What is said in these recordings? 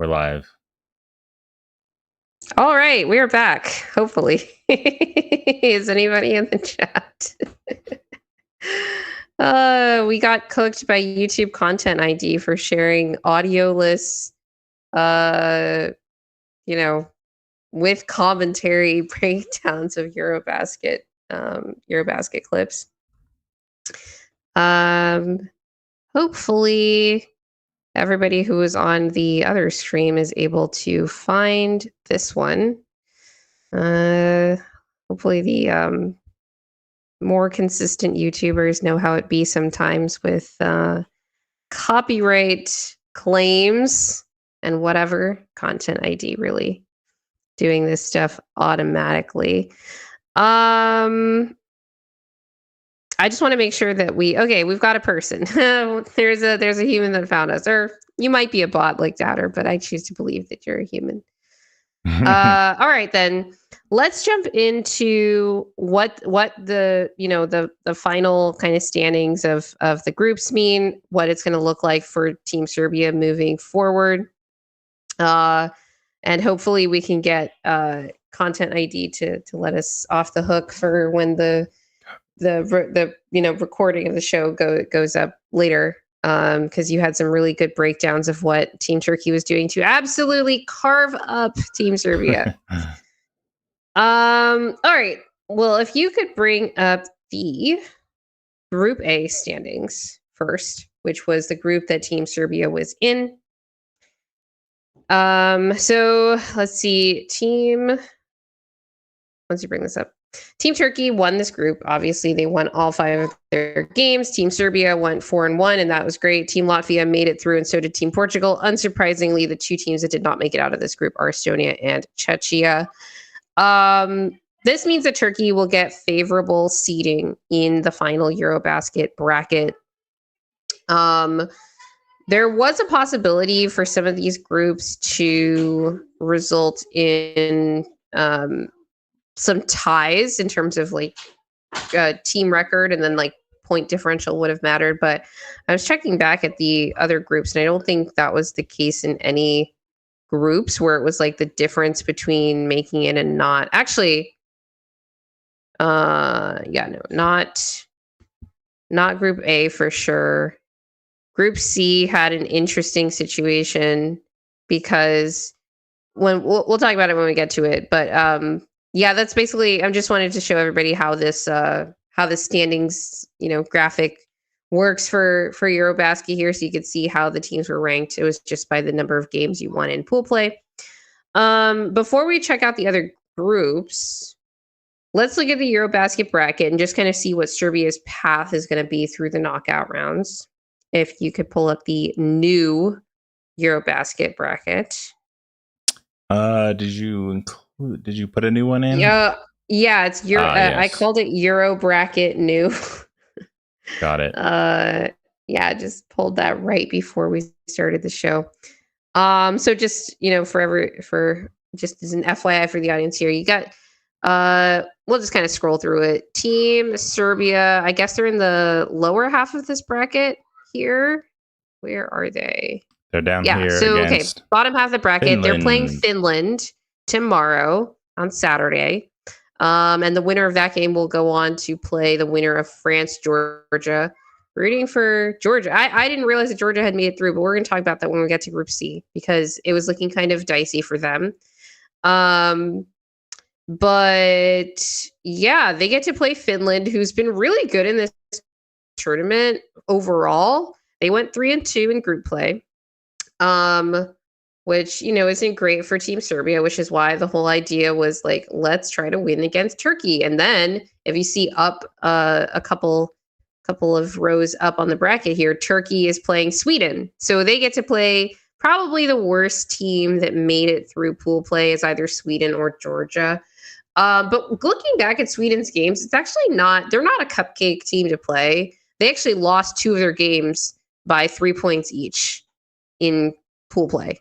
We're live. All right, we are back. Hopefully. Is anybody in the chat? We got cooked by YouTube Content ID for sharing audioless, with commentary breakdowns of EuroBasket clips. Hopefully everybody who was on the other stream is able to find this one. Hopefully the more consistent YouTubers know how it be sometimes with copyright claims and whatever. Content ID really doing this stuff automatically. I just want to make sure that we've got a person. there's a human that found us, or you might be a bot like Dowder, but I choose to believe that you're a human. All right, then let's jump into what the final kind of standings of the groups mean, what it's going to look like for Team Serbia moving forward, and hopefully we can get Content ID to let us off the hook for when the recording of the show goes up later, because you had some really good breakdowns of what Team Turkey was doing to absolutely carve up Team Serbia. All right. Well, if you could bring up the Group A standings first, which was the group that Team Serbia was in. So let's see. Once you bring this up. Team Turkey won this group. Obviously, they won all 5 of their games. Team Serbia went 4-1, and that was great. Team Latvia made it through, and so did Team Portugal. Unsurprisingly, the 2 teams that did not make it out of this group are Estonia and Czechia. This means that Turkey will get favorable seeding in the final EuroBasket bracket. There was a possibility for some of these groups to result in some ties in terms of like team record, and then like point differential would have mattered. But I was checking back at the other groups, and I don't think that was the case in any groups where it was like the difference between making it and not. Actually, not Group A for sure. Group C had an interesting situation because when we'll talk about it when we get to it, but yeah, that's basically. I just wanted to show everybody how the standings, graphic works for EuroBasket here, so you could see how the teams were ranked. It was just by the number of games you won in pool play. Before we check out the other groups, let's look at the EuroBasket bracket and just kind of see what Serbia's path is going to be through the knockout rounds. If you could pull up the new EuroBasket bracket. Did you put a new one in? Yeah, it's Euro. Yes. I called it EuroBasket new. Got it. Yeah, just pulled that right before we started the show. So just for just as an FYI for the audience here, you got. We'll just kind of scroll through it. Team Serbia. I guess they're in the lower half of this bracket here. Where are they? They're down here. So bottom half of the bracket. Finland. They're playing Finland tomorrow on Saturday. And the winner of that game will go on to play the winner of France, Georgia. Rooting for Georgia. I didn't realize that Georgia had made it through, but we're going to talk about that when we get to Group C because it was looking kind of dicey for them. But yeah, they get to play Finland, who's been really good in this tournament overall. They went 3-2 in group play. Which, isn't great for Team Serbia, which is why the whole idea was like, let's try to win against Turkey. And then if you see up a couple of rows up on the bracket here, Turkey is playing Sweden. So they get to play probably the worst team that made it through pool play is either Sweden or Georgia. But looking back at Sweden's games, it's actually they're not a cupcake team to play. They actually lost 2 of their games by 3 points each in pool play.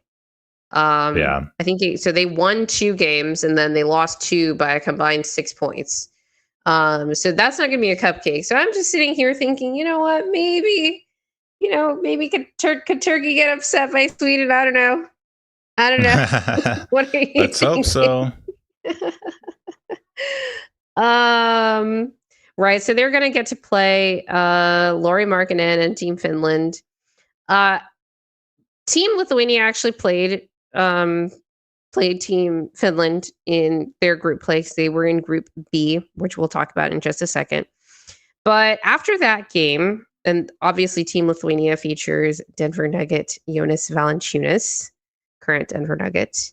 I think so. They won 2 games and then they lost 2 by a combined 6 points. So that's not going to be a cupcake. So I'm just sitting here thinking, you know what? Maybe could Turkey get upset by Sweden? I don't know. I don't know. What are you Let's hope so. Right. So they're going to get to play Lauri Markkanen and Team Finland. Team Lithuania actually played Team Finland in their group play. They were in Group B, which we'll talk about in just a second. But after that game, and obviously Team Lithuania features Denver Nugget Jonas Valanciunas, current Denver Nugget.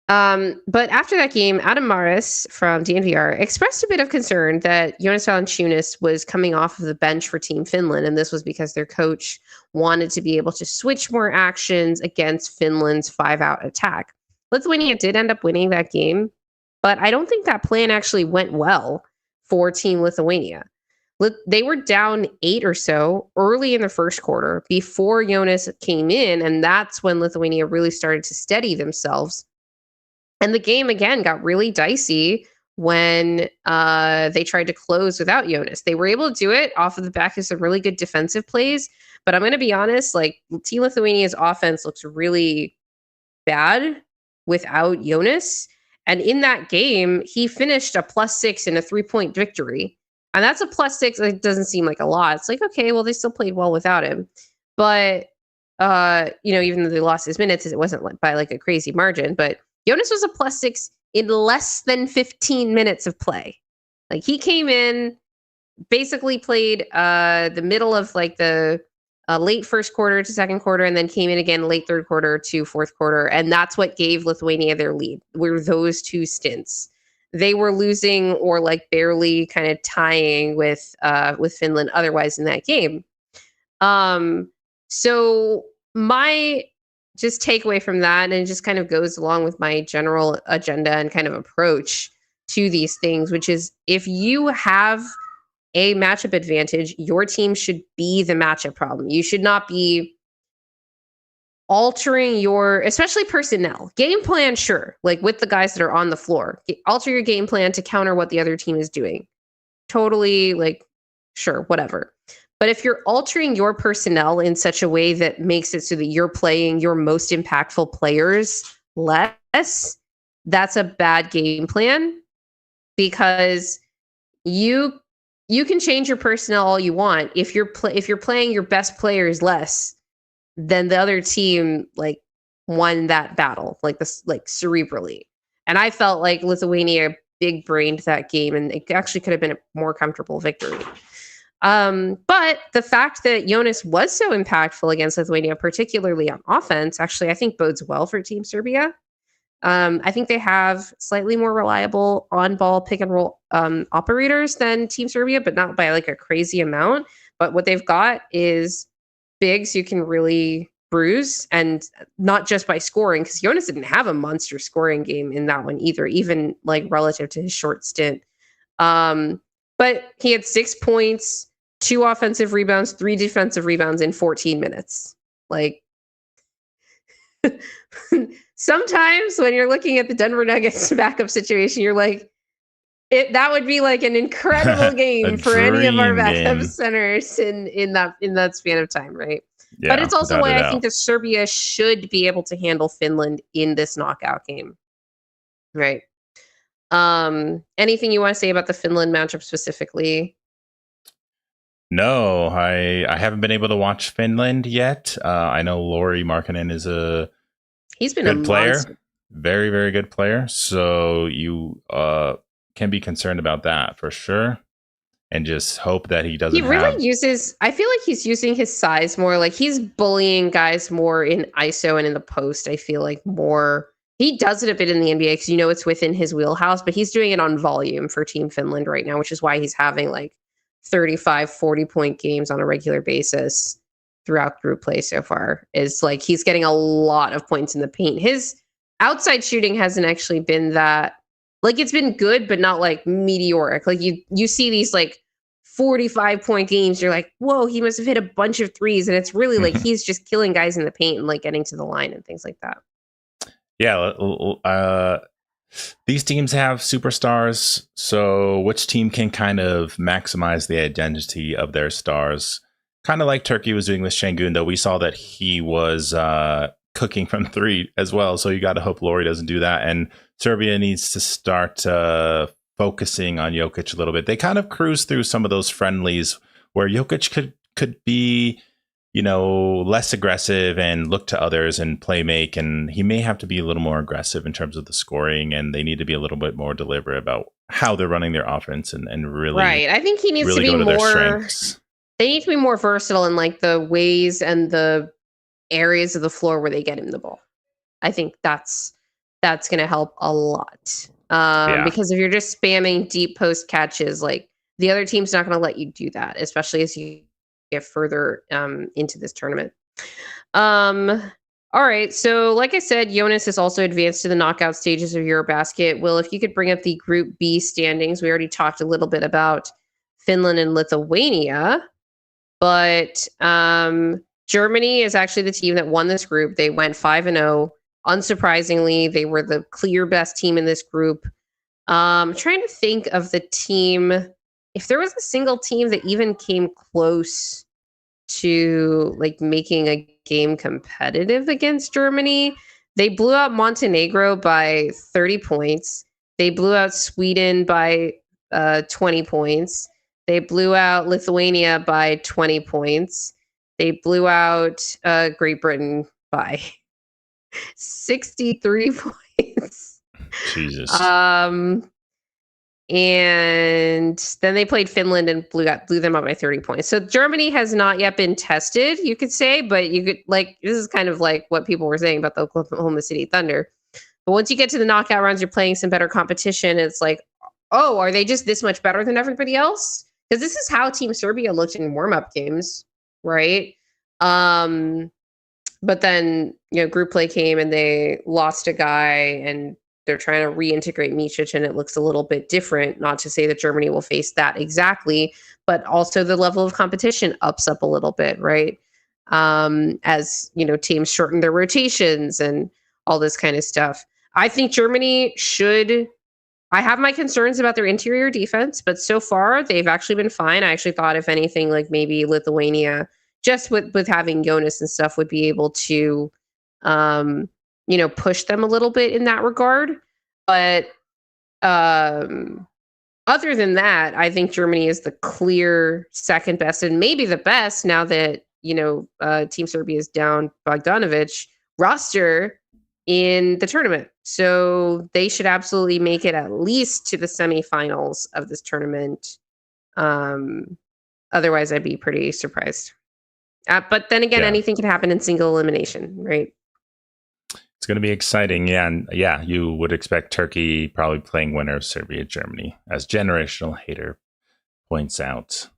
But after that game, Adam Maris from DNVR expressed a bit of concern that Jonas Valanciunas was coming off of the bench for Team Finland, and this was because their coach wanted to be able to switch more actions against Finland's 5-out attack. Lithuania did end up winning that game, but I don't think that plan actually went well for Team Lithuania. They were down 8 or so early in the first quarter before Jonas came in, and that's when Lithuania really started to steady themselves. And the game, again, got really dicey when they tried to close without Jonas. They were able to do it off of the back of some really good defensive plays. But I'm going to be honest, like, Team Lithuania's offense looks really bad without Jonas. And in that game, he finished a +6 in a 3-point victory. And that's a +6. It doesn't seem like a lot. It's like, okay, well, they still played well without him. But, even though they lost his minutes, it wasn't by like a crazy margin. But Jonas was a +6 in less than 15 minutes of play. Like, he came in, basically played the middle of like the late first quarter to second quarter, and then came in again late third quarter to fourth quarter. And that's what gave Lithuania their lead, were those 2 stints. They were losing or like barely kind of tying with Finland otherwise in that game. So my just takeaway from that, and it just kind of goes along with my general agenda and kind of approach to these things, which is if you have a matchup advantage, your team should be the matchup problem. You should not be altering your, especially personnel. Game plan, sure, like with the guys that are on the floor. Alter your game plan to counter what the other team is doing. Totally, like, sure, whatever. But if you're altering your personnel in such a way that makes it so that you're playing your most impactful players less, that's a bad game plan, because you can change your personnel all you want. If you're playing your best players less, then the other team like won that battle, like this, like cerebrally. And I felt like Lithuania big brained that game, and it actually could have been a more comfortable victory. But the fact that Jonas was so impactful against Lithuania, particularly on offense, actually, I think bodes well for Team Serbia. I think they have slightly more reliable on-ball pick-and-roll operators than Team Serbia, but not by like a crazy amount. But what they've got is bigs you can really bruise, and not just by scoring, because Jonas didn't have a monster scoring game in that one either, even like relative to his short stint. But he had 6 points, 2 offensive rebounds, 3 defensive rebounds in 14 minutes. Like, sometimes when you're looking at the Denver Nuggets backup situation, you're like, that would be like an incredible game for any of our backup centers in that span of time, right? Yeah, but it's also why I think that Serbia should be able to handle Finland in this knockout game, right? Anything you want to say about the Finland matchup specifically? No, I haven't been able to watch Finland yet. I know Lauri Markkanen is he's been good a player, monster. Very, very good player. So you can be concerned about that for sure, and just hope that he doesn't. He really uses. I feel like he's using his size more. Like, he's bullying guys more in ISO and in the post. I feel like more. He does it a bit in the NBA because it's within his wheelhouse, but he's doing it on volume for Team Finland right now, which is why he's having like 35, 40-point games on a regular basis throughout group play so far. Is like he's getting a lot of points in the paint. His outside shooting hasn't actually been that, like, it's been good, but not like meteoric. Like you see these like 45-point games, you're like, whoa, he must have hit a bunch of threes. And it's really like he's just killing guys in the paint and like getting to the line and things like that. Yeah, these teams have superstars, so which team can kind of maximize the identity of their stars? Kind of like Turkey was doing with Şengün, though we saw that he was cooking from three as well. So you got to hope Laurie doesn't do that. And Serbia needs to start focusing on Jokic a little bit. They kind of cruise through some of those friendlies where Jokic could be, less aggressive and look to others and play make. And he may have to be a little more aggressive in terms of the scoring. And they need to be a little bit more deliberate about how they're running their offense and really, right. I think he needs really to be go to their more. strengths. They need to be more versatile in like the ways and the areas of the floor where they get him the ball. I think that's going to help a lot. Because if you're just spamming deep post catches, like the other team's not going to let you do that, especially as you get further into this tournament. All right. So like I said, Jonas has also advanced to the knockout stages of Eurobasket. Will, if you could bring up the Group B standings, we already talked a little bit about Finland and Lithuania, but Germany is actually the team that won this group. They went 5-0. Unsurprisingly, they were the clear best team in this group. I'm trying to think of the team, if there was a single team that even came close to like making a game competitive against Germany. They blew out Montenegro by 30 points. They blew out Sweden by 20 points. They blew out Lithuania by 20 points. They blew out Great Britain by 63 points. Jesus. And then they played Finland and blew them up by 30 points. So Germany has not yet been tested, you could say, but you could this is kind of like what people were saying about the Oklahoma City Thunder. But once you get to the knockout rounds, you're playing some better competition. It's like, oh, are they just this much better than everybody else? Because this is how Team Serbia looked in warm-up games, right? But then, group play came and they lost a guy and they're trying to reintegrate Micic and it looks a little bit different. Not to say that Germany will face that exactly, but also the level of competition ups up a little bit, right? As, teams shorten their rotations and all this kind of stuff. I think Germany I have my concerns about their interior defense, but so far they've actually been fine. I actually thought, if anything, like maybe Lithuania, just with having Jonas and stuff, would be able to, push them a little bit in that regard. But other than that, I think Germany is the clear second best and maybe the best now that, Team Serbia is down Bogdanovic roster in the tournament. So they should absolutely make it at least to the semifinals of this tournament. Otherwise, I'd be pretty surprised. But then again, anything can happen in single elimination, right? It's going to be exciting. Yeah. And you would expect Turkey probably playing winner of Serbia, Germany, as Generational Hater points out.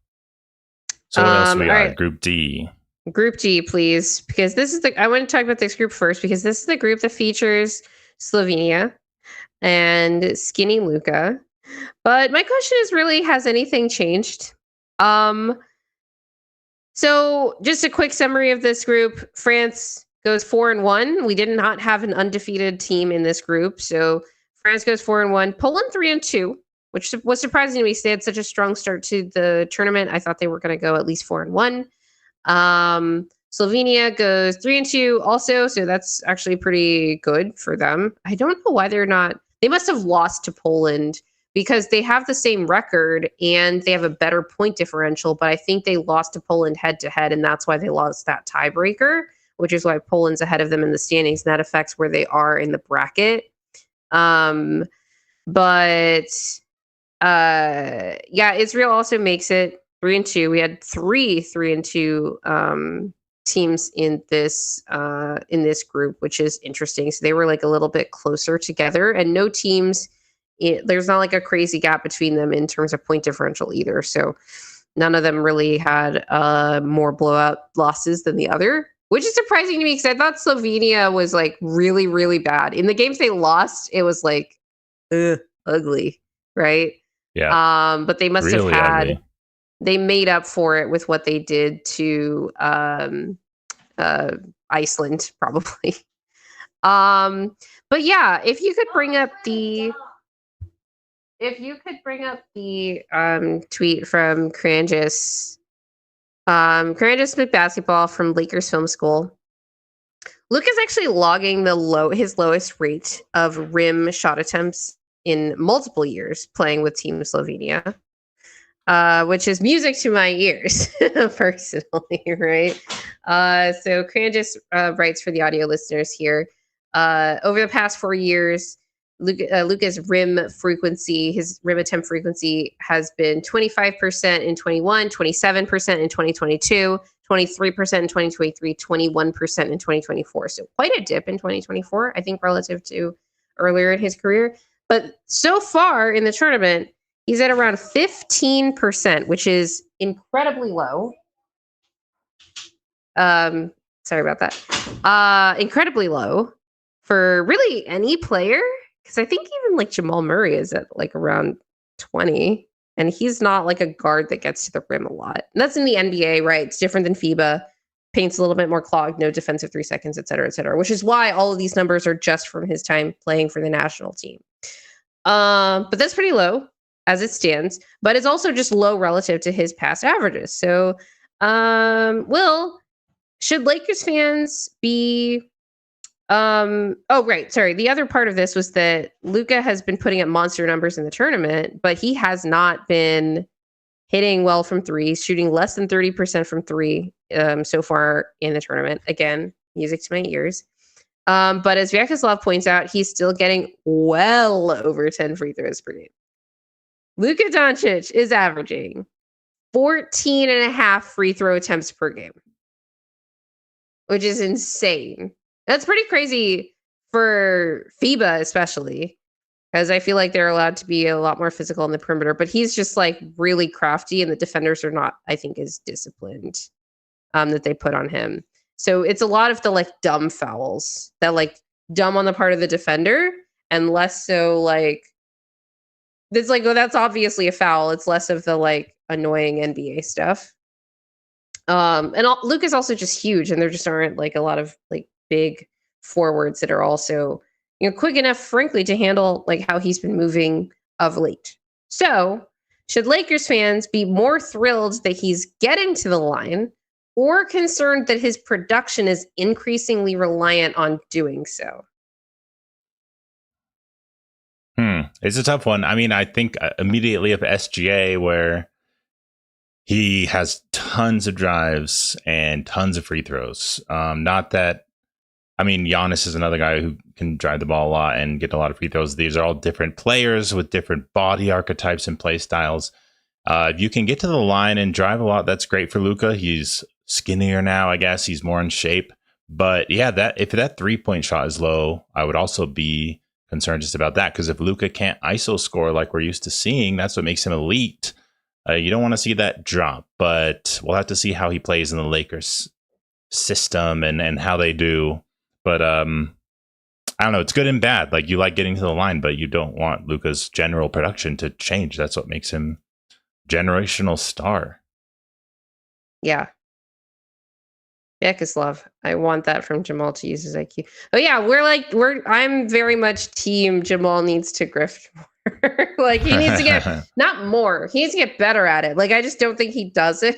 So what else we got? Right. Group D. Group D, please. Because I want to talk about this group first, because this is the group that features Slovenia and skinny Luka. But my question is really, has anything changed? So just a quick summary of this group. France goes 4-1. We did not have an undefeated team in this group. So France goes 4-1. Poland 3-2, which was surprising to me. They had such a strong start to the tournament. I thought they were going to go at least 4-1. Slovenia goes 3-2 also. So that's actually pretty good for them. I don't know why they must have lost to Poland, because they have the same record and they have a better point differential, but I think they lost to Poland head-to-head, and that's why they lost that tiebreaker, which is why Poland's ahead of them in the standings, and that affects where they are in the bracket. Israel also makes it 3-2. We had 3-2 teams in this group, which is interesting. So they were like a little bit closer together, and no teams... there's not like a crazy gap between them in terms of point differential either. So none of them really had more blowout losses than the other, which is surprising to me, because I thought Slovenia was like really, really bad. In the games they lost, it was like ugly, right? Yeah. But they must really have ugly. They made up for it with what they did to Iceland, probably. But yeah, if you could bring up the tweet from Kranjis Smith Basketball from Lakers Film School. Luka's actually logging his lowest rate of rim shot attempts in multiple years playing with Team Slovenia, which is music to my ears personally, right? So Kranjis writes for the audio listeners here. Over the past 4 years, Luka's rim frequency, his rim attempt frequency has been 25% in 21, 27% in 2022, 23% in 2023, 21% in 2024. So quite a dip in 2024, I think, relative to earlier in his career. But so far in the tournament, he's at around 15%, which is incredibly low. Sorry about that. Incredibly low for really any player. Because I think even like Jamal Murray is at like around 20, and he's not like a guard that gets to the rim a lot. And that's in the NBA, right? It's different than FIBA. Paint's a little bit more clogged, no defensive 3 seconds, et cetera, which is why all of these numbers are just from his time playing for the national team. But that's pretty low as it stands, but it's also just low relative to his past averages. So, should Lakers fans be the other part of this was that Luka has been putting up monster numbers in the tournament, but he has not been hitting well from three, shooting less than 30% from three so far in the tournament. Again, music to my ears. But as Vyacheslav points out, he's still getting well over 10 free throws per game. Luka Doncic is averaging 14 and a half free throw attempts per game, which is insane. That's pretty crazy for FIBA, especially, because I feel like they're allowed to be a lot more physical on the perimeter. But he's just like really crafty, and the defenders are not, I think, as disciplined that they put on him. So it's a lot of the like dumb fouls that like dumb on the part of the defender, and less so like it's like, oh, that's obviously a foul. It's less of the like annoying NBA stuff. Luke is also just huge, and there just aren't like a lot of like big forwards that are also, quick enough, frankly, to handle like how he's been moving of late. So, should Lakers fans be more thrilled that he's getting to the line, or concerned that his production is increasingly reliant on doing so? It's a tough one. I mean, I think immediately of SGA, where he has tons of drives and tons of free throws. Not that, I mean, Giannis is another guy who can drive the ball a lot and get a lot of free throws. These are all different players with different body archetypes and play styles. If you can get to the line and drive a lot, that's great for Luka. He's skinnier now, I guess. He's more in shape. But yeah, if that 3-point shot is low, I would also be concerned just about that. Because if Luka can't ISO score like we're used to seeing, that's what makes him elite. You don't want to see that drop. But we'll have to see how he plays in the Lakers system and how they do. But I don't know. It's good and bad. Like, you like getting to the line, but you don't want Luka's general production to change. That's what makes him generational star. Yeah. Vyacheslav. I want that from Jamal to use his IQ. Oh yeah, I'm very much team Jamal needs to grift more. Like, he needs to get not more. He needs to get better at it. Like, I just don't think he does it.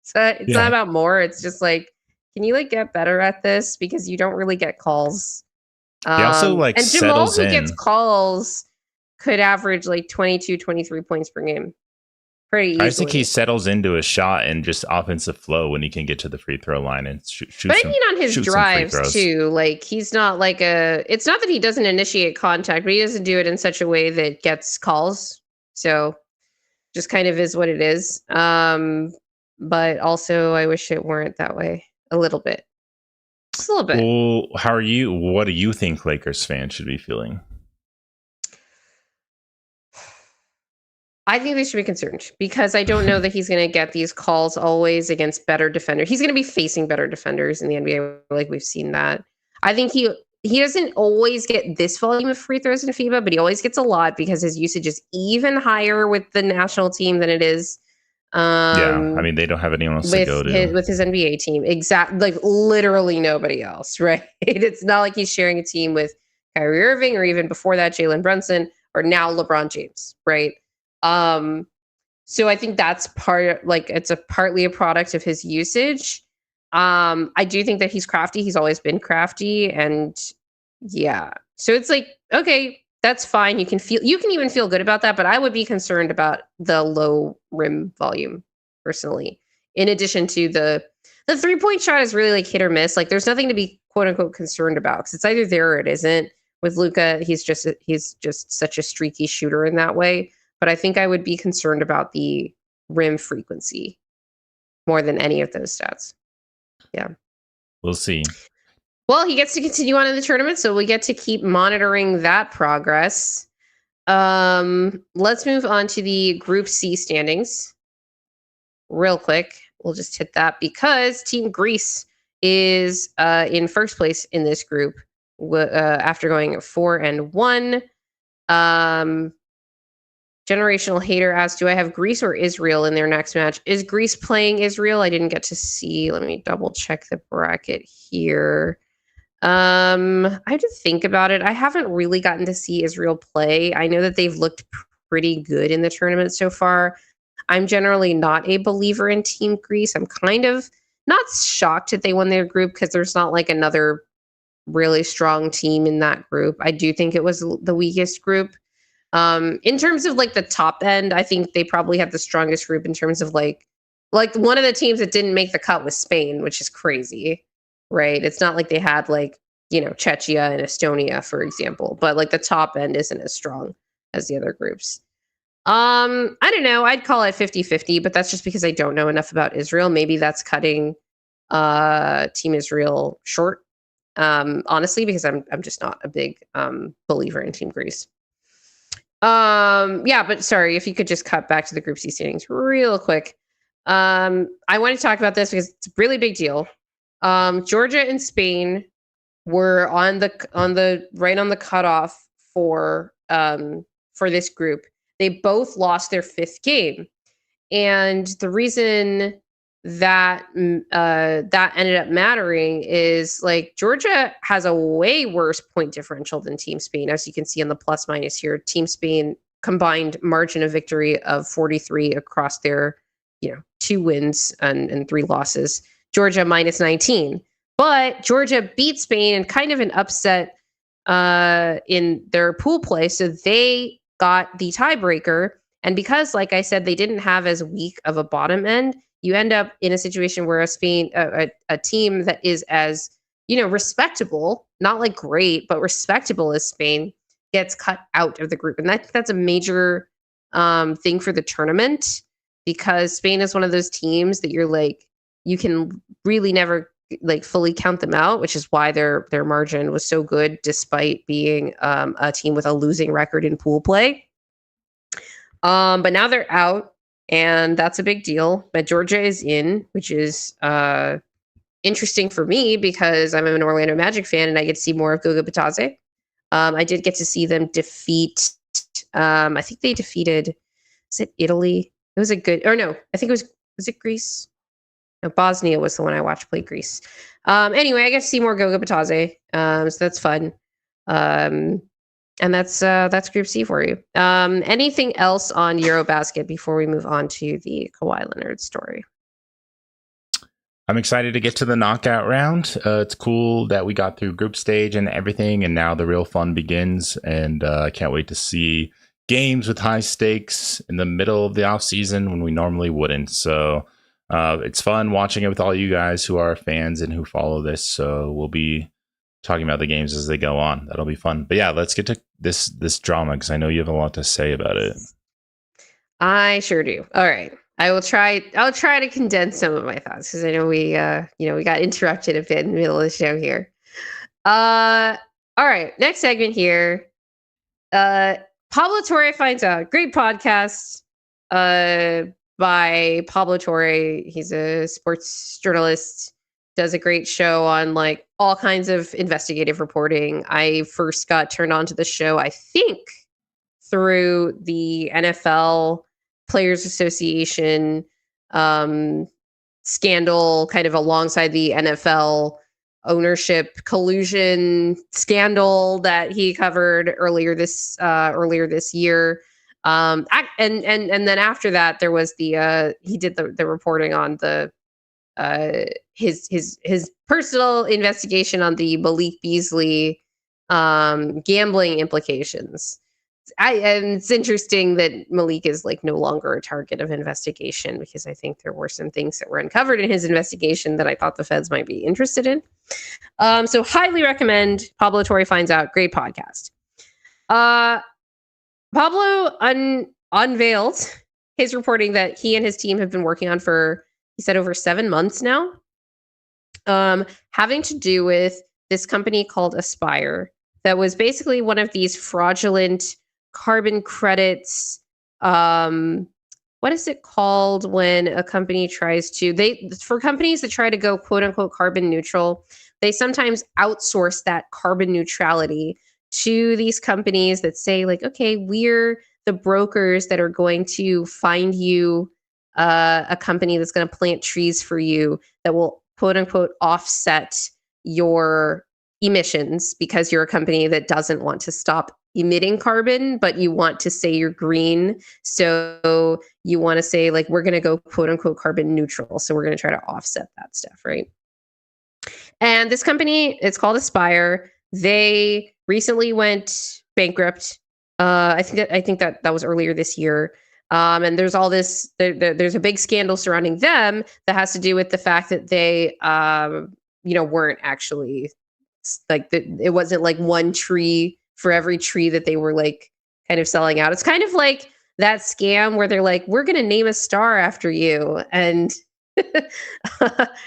So it's not about more. It's just like, can you like get better at this, because you don't really get calls. He also like and Jamal, settles who in. gets calls, could average like 22, 23 points per game. Pretty easily. I think he settles into a shot and just offensive flow when he can get to the free throw line and shoot. But I mean, on his drives too, like, he's not like it's not that he doesn't initiate contact, but he doesn't do it in such a way that gets calls. So just kind of is what it is. But also I wish it weren't that way a little bit. Just a little bit. Well, what do you think Lakers fans should be feeling? I think they should be concerned, because I don't know that he's going to get these calls always against better defenders. He's going to be facing better defenders in the NBA, like we've seen that. I think he doesn't always get this volume of free throws in FIBA, but he always gets a lot because his usage is even higher with the national team than it is. I mean, they don't have anyone else to go to. With his NBA team. Exactly. Like, literally nobody else, right? It's not like he's sharing a team with Kyrie Irving, or even before that, Jalen Brunson, or now LeBron James, right? So I think that's it's partly a product of his usage. I do think that he's crafty. He's always been crafty, and yeah. So it's like, okay, that's fine. You can even feel good about that, but I would be concerned about the low rim volume personally. In addition to the 3-point shot is really like hit or miss. Like there's nothing to be quote unquote concerned about because it's either there or it isn't. With Luka, he's just such a streaky shooter in that way. But I think I would be concerned about the rim frequency more than any of those stats. Yeah. We'll see. Well, he gets to continue on in the tournament, so we get to keep monitoring that progress. Let's move on to the Group C standings. Real quick, we'll just hit that because Team Greece is in first place in this group after going 4-1. Generational Hater asks, do I have Greece or Israel in their next match? Is Greece playing Israel? I didn't get to see. Let me double check the bracket here. I have to think about it. I haven't really gotten to see Israel play. I know that they've looked pretty good in the tournament so far. I'm generally not a believer in Team Greece. I'm kind of not shocked that they won their group because there's not like another really strong team in that group. I do think it was the weakest group. In terms of like the top end, I think they probably have the strongest group in terms of like one of the teams that didn't make the cut was Spain, which is crazy, right? It's not like they had like, Czechia and Estonia, for example, but like the top end isn't as strong as the other groups. I don't know. I'd call it 50-50, but that's just because I don't know enough about Israel. Maybe that's cutting Team Israel short. Honestly, because I'm just not a big believer in Team Greece. Yeah, but sorry, if you could just cut back to the Group C standings real quick. I want to talk about this because it's a really big deal. Georgia and Spain were on the cutoff for this group. They both lost their fifth game, and the reason that that ended up mattering is like Georgia has a way worse point differential than Team Spain, as you can see on the plus minus here. Team Spain combined margin of victory of 43 across their 2 wins and 3 losses. Georgia minus 19, but Georgia beat Spain in kind of an upset in their pool play, so they got the tiebreaker. And because, like I said, they didn't have as weak of a bottom end, you end up in a situation where a team that is as, respectable, not like great, but respectable as Spain gets cut out of the group. And that's a major thing for the tournament, because Spain is one of those teams that you're like, you can really never like fully count them out, which is why their margin was so good despite being a team with a losing record in pool play. But now they're out, and that's a big deal. But Georgia is in, which is interesting for me because I'm an Orlando Magic fan and I get to see more of Goga Bitadze. I did get to see them defeat, I think they defeated, is it Italy? It was a good, or no, I think it was it Greece? No, Bosnia was the one I watched play Greece. Anyway, I get to see more Goga Bitadze, so that's fun. And that's Group C for you. Anything else on EuroBasket before we move on to the Kawhi Leonard story? I'm excited to get to the knockout round. It's cool that we got through group stage and everything, and now the real fun begins. And I can't wait to see games with high stakes in the middle of the off season when we normally wouldn't. So it's fun watching it with all you guys who are fans and who follow this. So we'll be talking about the games as they go on. That'll be fun. But yeah, let's get to this drama because I know you have a lot to say about it. I sure do. All right. I'll try to condense some of my thoughts because I know we got interrupted a bit in the middle of the show here. All right. Next segment here. Pablo Torre finds out. Great podcast by Pablo Torre. He's a sports journalist, does a great show on like all kinds of investigative reporting. I first got turned on to the show, I think, through the NFL Players Association scandal, kind of alongside the NFL ownership collusion scandal that he covered earlier this year. And then after that, there was he did the reporting on the his personal investigation on the Malik Beasley gambling implications. And it's interesting that Malik is like no longer a target of investigation, because I think there were some things that were uncovered in his investigation that I thought the feds might be interested in. So highly recommend Pablo Torre Finds Out. Great podcast. Pablo unveiled his reporting that he and his team have been working on for, he said, over 7 months now, having to do with this company called Aspire that was basically one of these fraudulent carbon credits. What is it called when a company tries to, for companies that try to go quote unquote carbon neutral, they sometimes outsource that carbon neutrality to these companies that say like, okay, we're the brokers that are going to find you a company that's going to plant trees for you that will quote unquote offset your emissions, because you're a company that doesn't want to stop emitting carbon, but you want to say you're green. So you want to say like, we're going to go quote unquote carbon neutral. So we're going to try to offset that stuff, right? And this company, it's called Aspire. They recently went bankrupt. I think that was earlier this year. And there's all this, there's a big scandal surrounding them that has to do with the fact that they, weren't actually like, it wasn't like one tree for every tree that they were like kind of selling out. It's kind of like that scam where they're like, we're going to name a star after you. And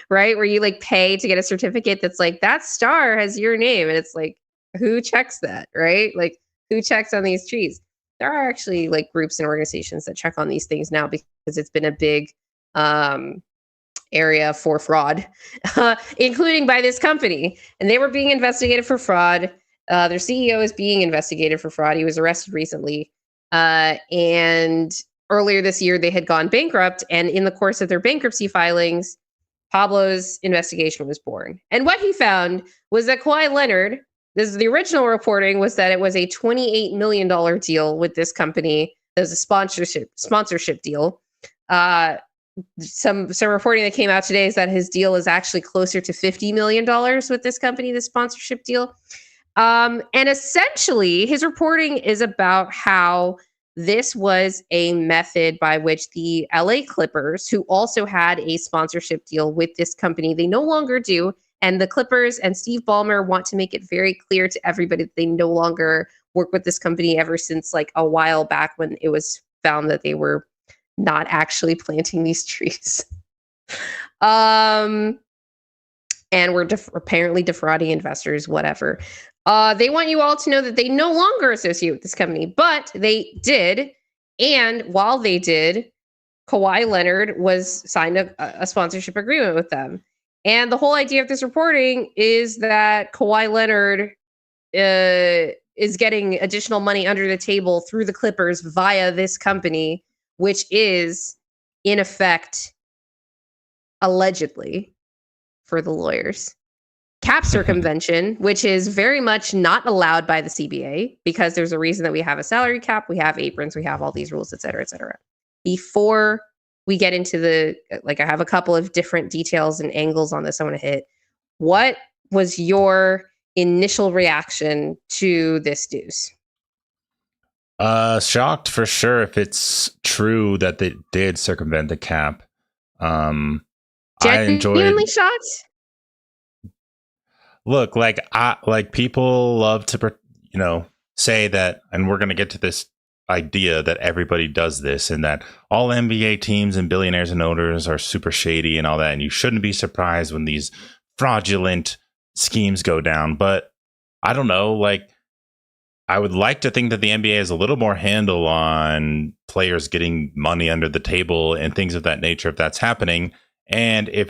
right, where you like pay to get a certificate that's like, that star has your name. And it's like, who checks that, right? Like, who checks on these trees? There are actually like groups and organizations that check on these things now, because it's been a big area for fraud, including by this company. And they were being investigated for fraud. Their CEO is being investigated for fraud. He was arrested recently. And earlier this year, they had gone bankrupt. And in the course of their bankruptcy filings, Pablo's investigation was born. And what he found was that Kawhi Leonard, this is the original reporting, was that it was a $28 million deal with this company. It was a sponsorship deal. Some reporting that came out today is that his deal is actually closer to $50 million with this company, the sponsorship deal. And essentially, his reporting is about how this was a method by which the LA Clippers, who also had a sponsorship deal with this company, they no longer do. And the Clippers and Steve Ballmer want to make it very clear to everybody that they no longer work with this company ever since like a while back when it was found that they were not actually planting these trees. And we're apparently defrauding investors, whatever. They want you all to know that they no longer associate with this company, but they did. And while they did, Kawhi Leonard was signed a sponsorship agreement with them. And the whole idea of this reporting is that Kawhi Leonard is getting additional money under the table through the Clippers via this company, which is, in effect, allegedly, for the lawyers, cap circumvention, which is very much not allowed by the CBA, because there's a reason that we have a salary cap, we have aprons, we have all these rules, et cetera, et cetera. Before we get into I have a couple of different details and angles on this I want to hit. What was your initial reaction to this news? Shocked for sure if it's true that they did circumvent the cap. Genuinely shocked? Look, like people love to, say that, and we're going to get to this idea that everybody does this and that all NBA teams and billionaires and owners are super shady and all that. And you shouldn't be surprised when these fraudulent schemes go down. But I don't know, like, I would like to think that the NBA has a little more handle on players getting money under the table and things of that nature, if that's happening. And if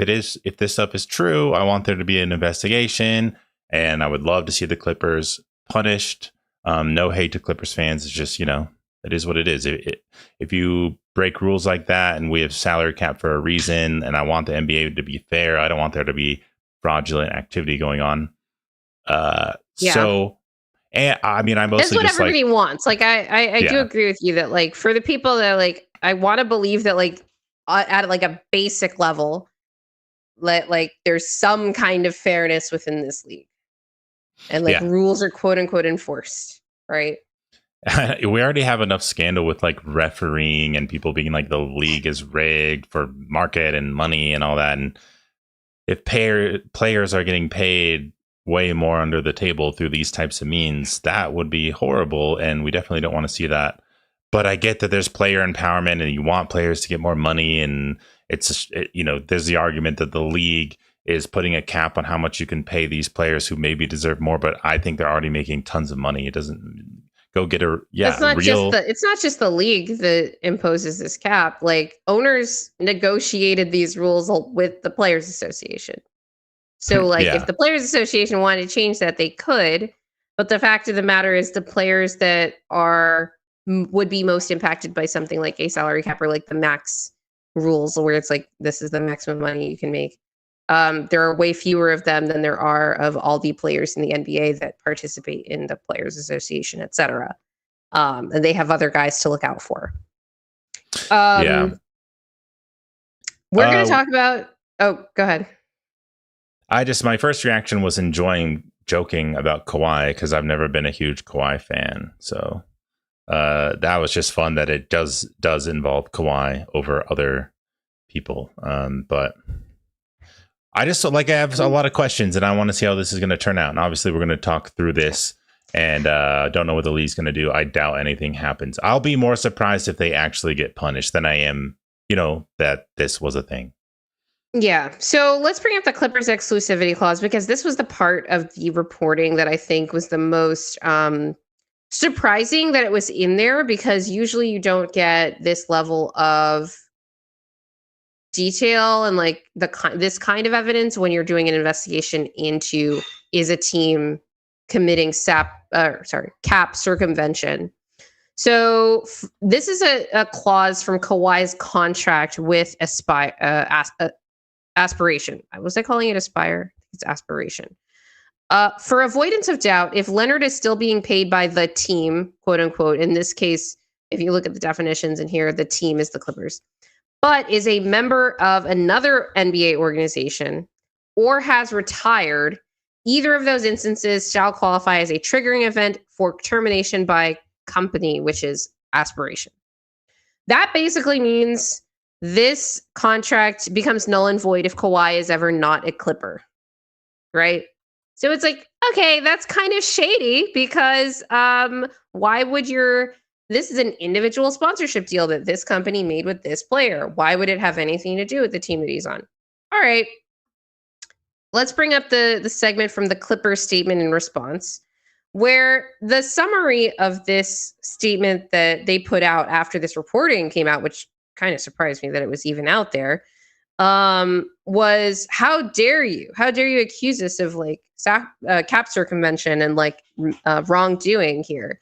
this stuff is true, I want there to be an investigation, and I would love to see the Clippers punished. No hate to Clippers fans. It's just, it is what it is. If you break rules like that, and we have salary cap for a reason, and I want the NBA to be fair, I don't want there to be fraudulent activity going on. So, and I mean, I mostly that's what just everybody wants. Like, I do agree with you that, like, for the people that, like, I want to believe that, like, at like a basic level, like there's some kind of fairness within this league, and like rules are quote unquote enforced, right? We already have enough scandal with like refereeing and people being like the league is rigged for market and money and all that. And if players are getting paid way more under the table through these types of means, that would be horrible. And we definitely don't want to see that. But I get that there's player empowerment and you want players to get more money. And it's, there's the argument that the league is putting a cap on how much you can pay these players who maybe deserve more. But I think they're already making tons of money. It doesn't go get a it's not just the league that imposes this cap. Like owners negotiated these rules with the Players Association. So like if the Players Association wanted to change that, they could. But the fact of the matter is the players that would be most impacted by something like a salary cap or like the max rules where it's like this is the maximum money you can make. There are way fewer of them than there are of all the players in the NBA that participate in the Players Association, et cetera. And they have other guys to look out for. We're going to talk about... Oh, go ahead. My first reaction was joking about Kawhi because I've never been a huge Kawhi fan. So that was just fun that it does involve Kawhi over other people. But... I have a lot of questions and I want to see how this is going to turn out. And obviously we're going to talk through this and don't know what the league's going to do. I doubt anything happens. I'll be more surprised if they actually get punished than I am, that this was a thing. Yeah. So let's bring up the Clippers exclusivity clause because this was the part of the reporting that I think was the most surprising that it was in there because usually you don't get this level of detail and like this kind of evidence when you're doing an investigation into is a team committing cap circumvention. So this is a clause from Kawhi's contract with Aspiration. Was I calling it Aspire? It's Aspiration. For avoidance of doubt, if Leonard is still being paid by the team, quote unquote, in this case, if you look at the definitions in here, the team is the Clippers, but is a member of another NBA organization or has retired, either of those instances shall qualify as a triggering event for termination by company, which is Aspiration. That basically means this contract becomes null and void if Kawhi is ever not a Clipper, right? So it's like, okay, that's kind of shady because why would this is an individual sponsorship deal that this company made with this player. Why would it have anything to do with the team that he's on? All right. Let's bring up the segment from the Clippers statement in response, where the summary of this statement that they put out after this reporting came out, which kind of surprised me that it was even out there, was how dare you accuse us of like cap circumvention and like wrongdoing here.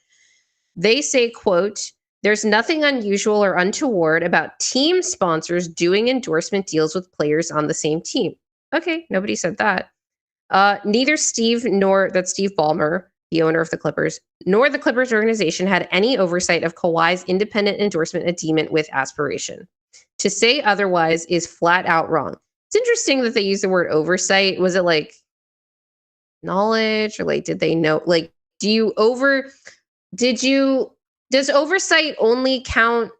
They say, quote, "There's nothing unusual or untoward about team sponsors doing endorsement deals with players on the same team." Okay, nobody said that. Neither Steve Ballmer, the owner of the Clippers, nor the Clippers organization had any oversight of Kawhi's independent endorsement agreement with Aspiration. To say otherwise is flat out wrong. It's interesting that they use the word oversight. Was it like knowledge or like did they know? Like, does oversight only count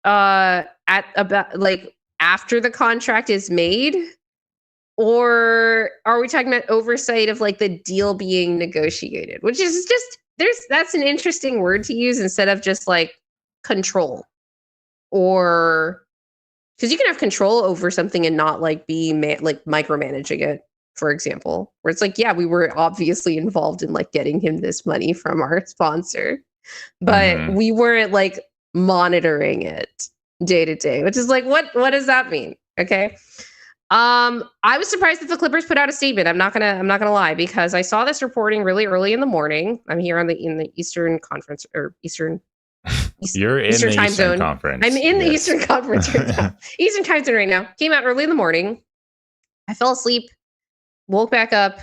at about like after the contract is made? Or are we talking about oversight of like the deal being negotiated, which is just that's an interesting word to use instead of just like control, or because you can have control over something and not like be like micromanaging it, for example, where it's like, yeah, we were obviously involved in like getting him this money from our sponsor, but we weren't like monitoring it day to day, which is like, what does that mean? Okay. I was surprised that the Clippers put out a statement. I'm not gonna lie, because I saw this reporting really early in the morning. I'm here in the Eastern Conference or Eastern. You're in Eastern the time Eastern zone. Conference. I'm in the Eastern Conference right now. Eastern time zone right now. Came out early in the morning. I fell asleep, woke back up.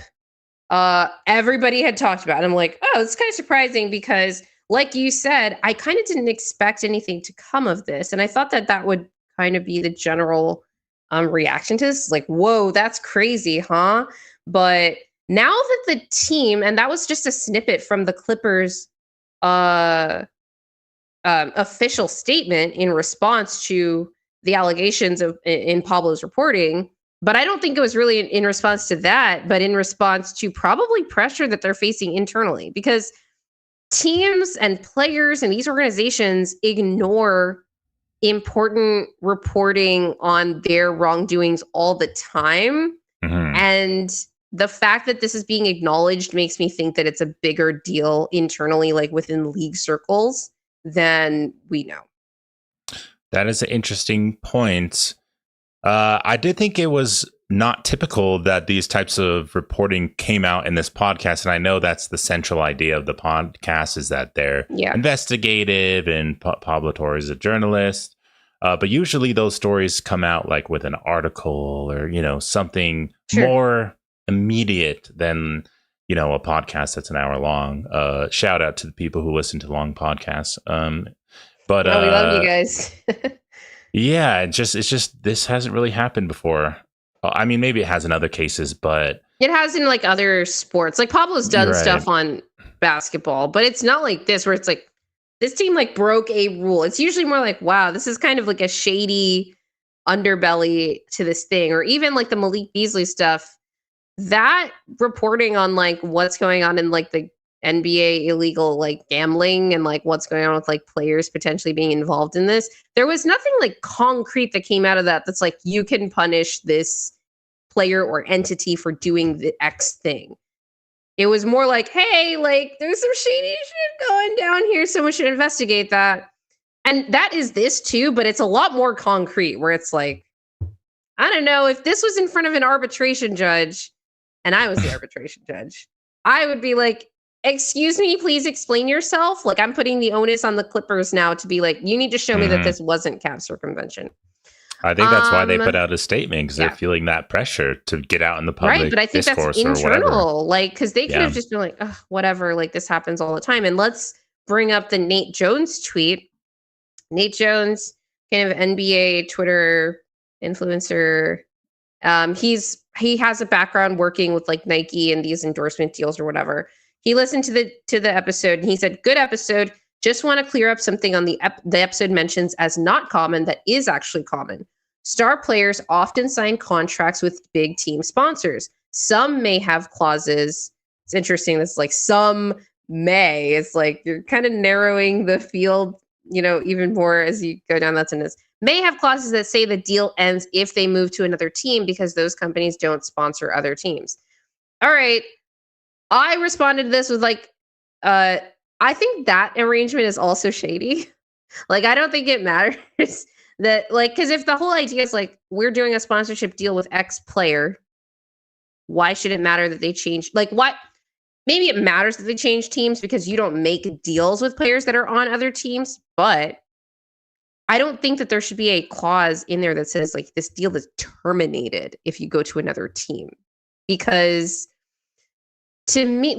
Everybody had talked about it. I'm like, oh, it's kind of surprising because, like you said, I kind of didn't expect anything to come of this, and I thought that would kind of be the general reaction to this. Like, whoa, that's crazy, huh? But now that the team, and that was just a snippet from the Clippers official statement in response to the allegations in Pablo's reporting. But I don't think it was really in response to that, but in response to probably pressure that they're facing internally, because teams and players and these organizations ignore important reporting on their wrongdoings all the time. Mhm. And the fact that this is being acknowledged makes me think that it's a bigger deal internally, like within league circles, than we know. That is an interesting point. I did think it was not typical that these types of reporting came out in this podcast. And I know that's the central idea of the podcast, is that they're investigative and Pablo Torre is a journalist. But usually those stories come out like with an article or, something more immediate than, a podcast that's an hour long. Shout out to the people who listen to long podcasts. But we love you guys. Yeah, it's just this hasn't really happened before. I mean, maybe it has in other cases, but it has in like other sports. Like Pablo's done stuff on basketball, but it's not like this where it's like this team like broke a rule. It's usually more like, wow, this is kind of like a shady underbelly to this thing. Or even like the Malik Beasley stuff, that reporting on like what's going on in like the NBA illegal like gambling and like what's going on with like players potentially being involved in this. There was nothing like concrete that came out of that that's like you can punish this player or entity for doing the X thing. It was more like, hey, like there's some shady shit going down here, someone should investigate that. And that is this too, but it's a lot more concrete where it's like, I don't know, if this was in front of an arbitration judge and I was the arbitration judge, I would be like, excuse me, please explain yourself. Like I'm putting the onus on the Clippers now to be like, you need to show me that this wasn't cap circumvention. I think that's why they put out a statement, because they're feeling that pressure to get out in the public right, but I think discourse that's internal. Or like, because they could have just been like, whatever, like this happens all the time. And let's bring up the Nate Jones tweet. Nate Jones, kind of NBA Twitter influencer. He has a background working with like Nike and these endorsement deals or whatever. He listened to the episode and he said, good episode. Just want to clear up something on the episode mentions as not common that is actually common. Star players often sign contracts with big team sponsors. Some may have clauses. It's interesting. That's like some may. It's like you're kind of narrowing the field, even more as you go down that sentence. May have clauses that say the deal ends if they move to another team because those companies don't sponsor other teams. All right. I responded to this with like, I think that arrangement is also shady. Like, I don't think it matters that, like, because if the whole idea is like, we're doing a sponsorship deal with X player, why should it matter that they change? Like, what? Maybe it matters that they change teams because you don't make deals with players that are on other teams, but I don't think that there should be a clause in there that says like this deal is terminated if you go to another team, because to me,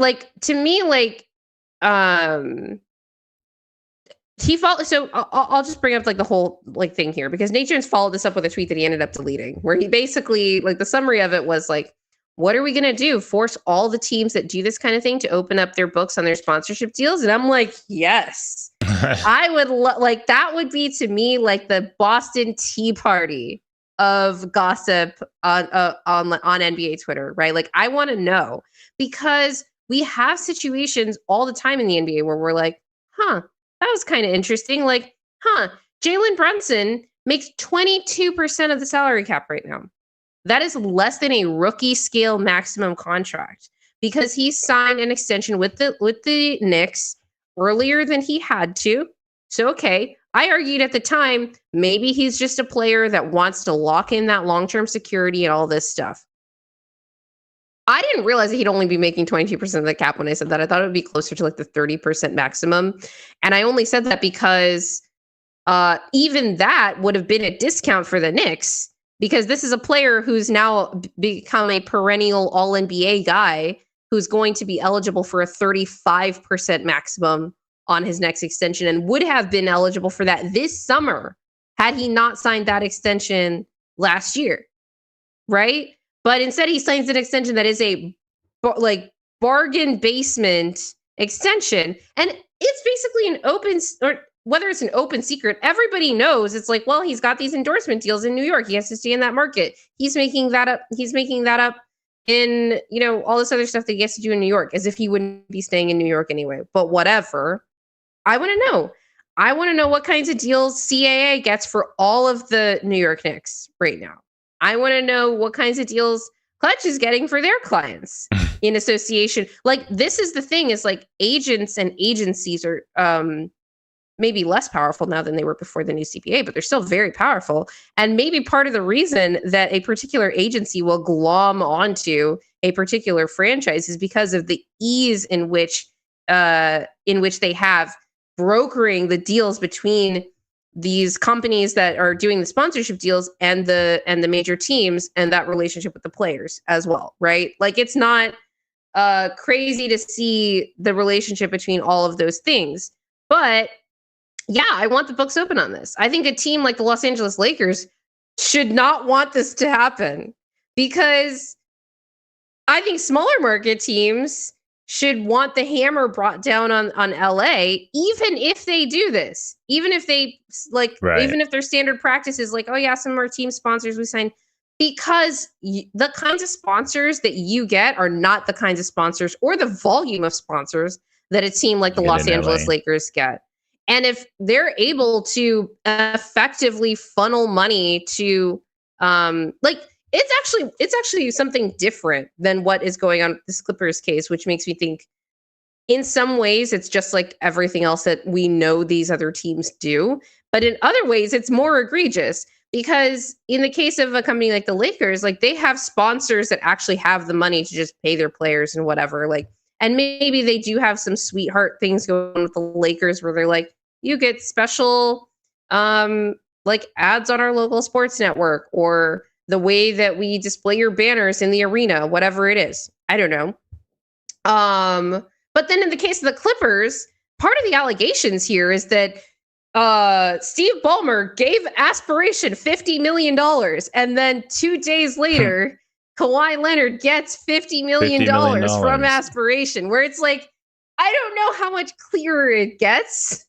he followed. So I'll just bring up like the whole like thing here, because Nate Jones followed this up with a tweet that he ended up deleting, where he basically like the summary of it was like, what are we going to do? Force all the teams that do this kind of thing to open up their books on their sponsorship deals? And I'm like, yes, I would like that would be to me like the Boston Tea Party of gossip on NBA Twitter, right? Like I want to know, because we have situations all the time in the NBA where we're like, that was kind of interesting. Like, Jalen Brunson makes 22% of the salary cap right now. That is less than a rookie scale maximum contract, because he signed an extension with the Knicks earlier than he had to. So, okay, I argued at the time, maybe he's just a player that wants to lock in that long-term security and all this stuff. I didn't realize that he'd only be making 22% of the cap when I said that. I thought it would be closer to like the 30% maximum. And I only said that because even that would have been a discount for the Knicks, because this is a player who's now become a perennial All-NBA guy who's going to be eligible for a 35% maximum on his next extension, and would have been eligible for that this summer had he not signed that extension last year, right? But instead he signs an extension that is a bargain basement extension, and it's basically an open, or whether it's an open secret, everybody knows it's like, well, he's got these endorsement deals in New York. He has to stay in that market. He's making that up. He's making that up in, all this other stuff that he has to do in New York, as if he wouldn't be staying in New York anyway. But whatever. I want to know. I want to know what kinds of deals CAA gets for all of the New York Knicks right now. I want to know what kinds of deals Clutch is getting for their clients in association. Like, this is the thing, is like agents and agencies are maybe less powerful now than they were before the new CPA, but they're still very powerful. And maybe part of the reason that a particular agency will glom onto a particular franchise is because of the ease in which they have brokering the deals between these companies that are doing the sponsorship deals and the major teams, and that relationship with the players as well, right? Like, it's not crazy to see the relationship between all of those things. But yeah, I want the books open on this. I think a team like the Los Angeles Lakers should not want this to happen, because I think smaller market teams should want the hammer brought down on LA, even if they do this, even if they even if their standard practice is like, oh yeah, some of our team sponsors we sign, because the kinds of sponsors that you get are not the kinds of sponsors or the volume of sponsors that a team like the Los Angeles Lakers get. And if they're able to effectively funnel money to, it's actually something different than what is going on with this Clippers case, which makes me think in some ways it's just like everything else that we know these other teams do. But in other ways, it's more egregious, because in the case of a company like the Lakers, like, they have sponsors that actually have the money to just pay their players and whatever. Like, and maybe they do have some sweetheart things going on with the Lakers where they're like, you get special ads on our local sports network, or the way that we display your banners in the arena, whatever it is. I don't know. But then in the case of the Clippers, part of the allegations here is that Steve Ballmer gave Aspiration $50 million. And then 2 days later, Kawhi Leonard gets $50 million from Aspiration, where it's like, I don't know how much clearer it gets,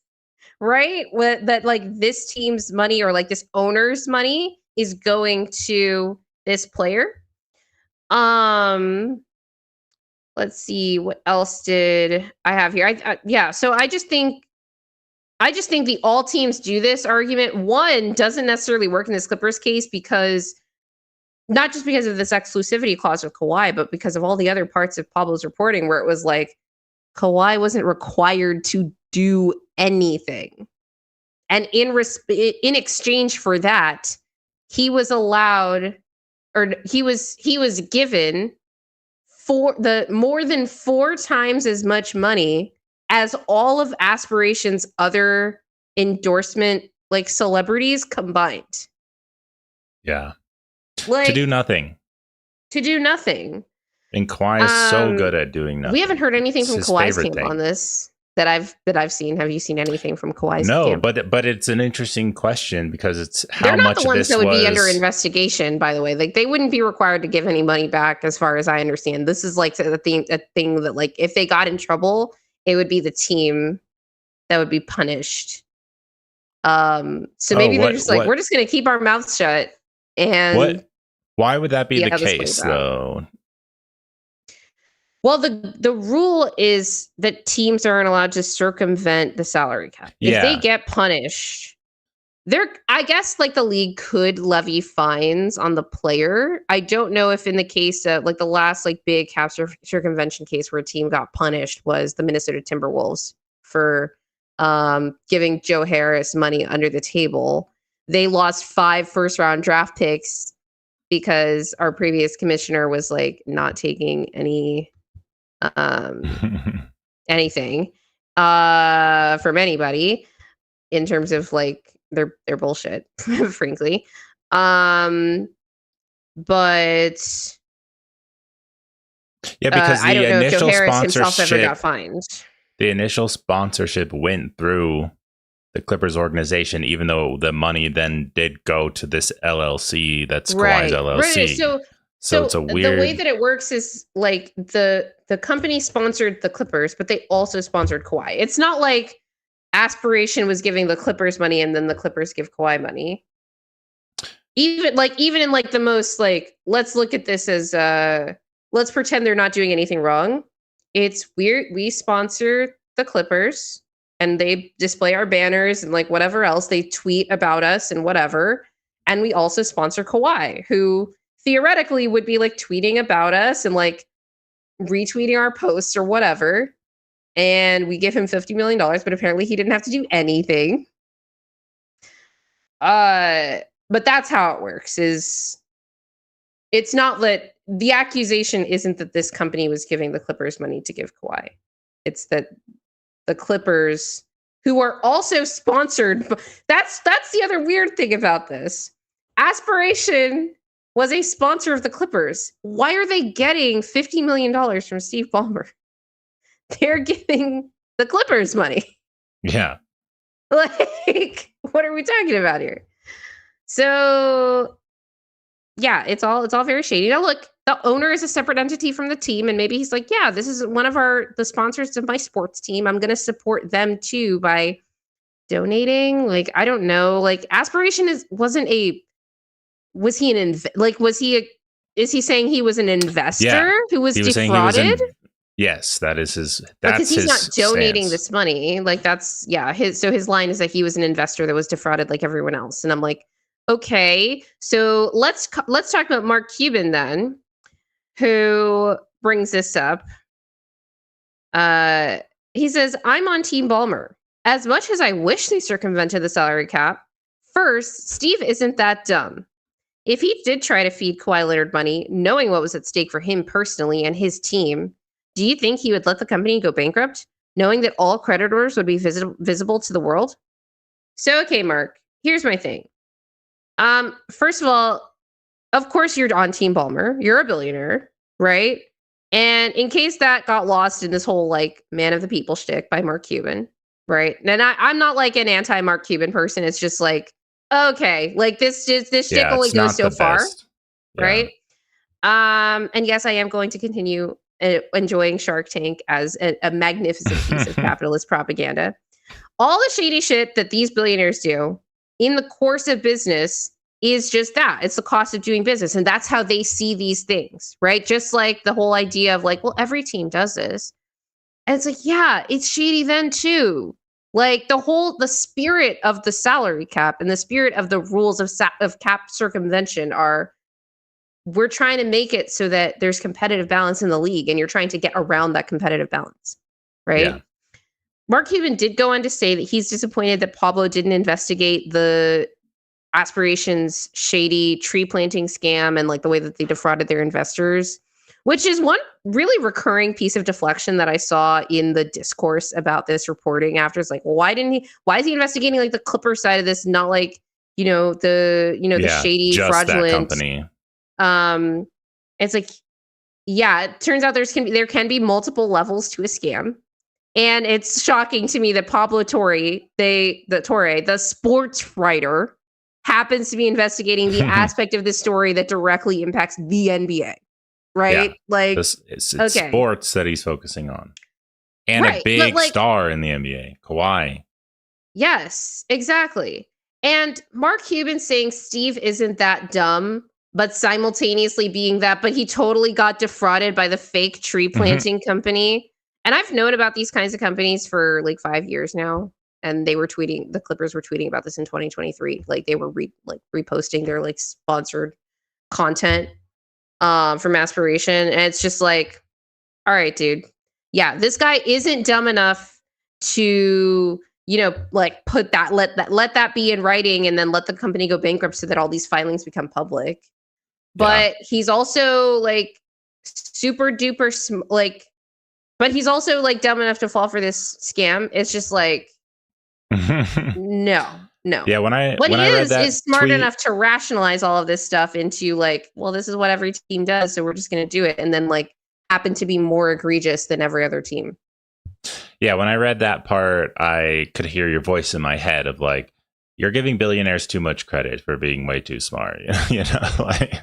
right? That like this team's money, or like this owner's money, is going to this player. Let's see, what else did I have here? So I just think the all teams do this argument, one, doesn't necessarily work in this Clippers case, because not just because of this exclusivity clause with Kawhi, but because of all the other parts of Pablo's reporting where it was like Kawhi wasn't required to do anything. And in exchange for that, he was allowed, or he was given more than 4 times as much money as all of Aspiration's other endorsement celebrities combined. Yeah. To do nothing. And Kawhi is so good at doing nothing. We haven't heard anything from Kawhi's camp on this that I've seen. Have you seen anything from Kawhi's camp? No, but it's an interesting question, because it's how They're not much the ones this that would was... be under investigation, by the way. Like, they wouldn't be required to give any money back, as far as I understand. This is like a thing that, like, if they got in trouble, it would be the team that would be punished. So maybe they're just like, we're just going to keep our mouths shut. And why would that be the case, though? Well, the rule is that teams aren't allowed to circumvent the salary cap. Yeah. If they get punished, I guess like the league could levy fines on the player. I don't know if in the case of like the last like big cap circumvention case where a team got punished was the Minnesota Timberwolves for giving Joe Harris money under the table. They lost 5 first-round draft picks because our previous commissioner was like not taking any anything from anybody in terms of like their bullshit, frankly. But yeah, because I don't know if Joe Harris sponsorship himself ever got fined. The initial sponsorship went through the Clippers organization, even though the money then did go to this LLC that's Right. Kawhi's LLC. Right. So it's a weird. The way that it works is like the company sponsored the Clippers, but they also sponsored Kawhi. It's not like Aspiration was giving the Clippers money and then the Clippers give Kawhi money. Even in like the most like, let's look at this as let's pretend they're not doing anything wrong. It's weird. We sponsor the Clippers and they display our banners and like whatever else. They tweet about us and whatever. And we also sponsor Kawhi, who theoretically would be like tweeting about us and like retweeting our posts or whatever. And we give him $50 million, but apparently he didn't have to do anything. But that's how it works. It's not that the accusation isn't that this company was giving the Clippers money to give Kawhi. It's that the Clippers, who are also sponsored, that's the other weird thing about this. Aspiration was a sponsor of the Clippers. Why are they getting $50 million from Steve Ballmer? They're giving the Clippers money. Yeah. Like, what are we talking about here? So, yeah, it's all very shady. Now, look, the owner is a separate entity from the team, and maybe he's like, yeah, this is one of the sponsors of my sports team. I'm going to support them too by donating. Like, I don't know. Like, Aspiration is he saying he was an investor who was defrauded? Yes, that is his. Because he's not donating stance. this money. Like his line is that he was an investor that was defrauded like everyone else. And I'm like, okay, so let's talk about Mark Cuban then, who brings this up. He says, I'm on Team Ballmer. As much as I wish they circumvented the salary cap, first, Steve isn't that dumb. If he did try to feed Kawhi Leonard money, knowing what was at stake for him personally and his team, do you think he would let the company go bankrupt, knowing that all creditors would be visible to the world? So, okay, Mark, here's my thing. First of all, of course you're on Team Ballmer. You're a billionaire, right? And in case that got lost in this whole like man of the people shtick by Mark Cuban, right? And I'm not like an anti-Mark Cuban person. It's just like, okay, like this shtick only goes so far, right? And yes, I am going to continue enjoying Shark Tank as a magnificent piece of capitalist propaganda. All the shady shit that these billionaires do in the course of business is just that. It's the cost of doing business. And that's how they see these things, right? Just like the whole idea of like, well, every team does this. And it's like, yeah, it's shady then too. Like the spirit of the salary cap and the spirit of the rules of cap circumvention are, we're trying to make it so that there's competitive balance in the league and you're trying to get around that competitive balance, right? Yeah. Mark Cuban did go on to say that he's disappointed that Pablo didn't investigate the Aspiration's shady tree planting scam and like the way that they defrauded their investors, which is one really recurring piece of deflection that I saw in the discourse about this reporting after. It's like, well, why is he investigating like the Clipper side of this, not like, the shady, fraudulent company. It's like, yeah, it turns out there can be multiple levels to a scam. And it's shocking to me that Pablo Torre, the sports writer, happens to be investigating the aspect of this story that directly impacts the NBA, right? Yeah, like it's sports that he's focusing on. And a big star in the NBA, Kawhi. Yes, exactly. And Mark Cuban saying Steve isn't that dumb, but simultaneously being that, but he totally got defrauded by the fake tree planting company. And I've known about these kinds of companies for like 5 years now. And the Clippers were tweeting about this in 2023. Like they were reposting their like sponsored content from Aspiration. And it's just like, all right, dude. Yeah, this guy isn't dumb enough to, like let that be in writing and then let the company go bankrupt so that all these filings become public. But he's also like super duper but he's also like dumb enough to fall for this scam. It's just like, no. Yeah, when I read that is smart enough to rationalize all of this stuff into like, well, this is what every team does, so we're just going to do it, and then like happen to be more egregious than every other team. Yeah, when I read that part, I could hear your voice in my head of like, you're giving billionaires too much credit for being way too smart, like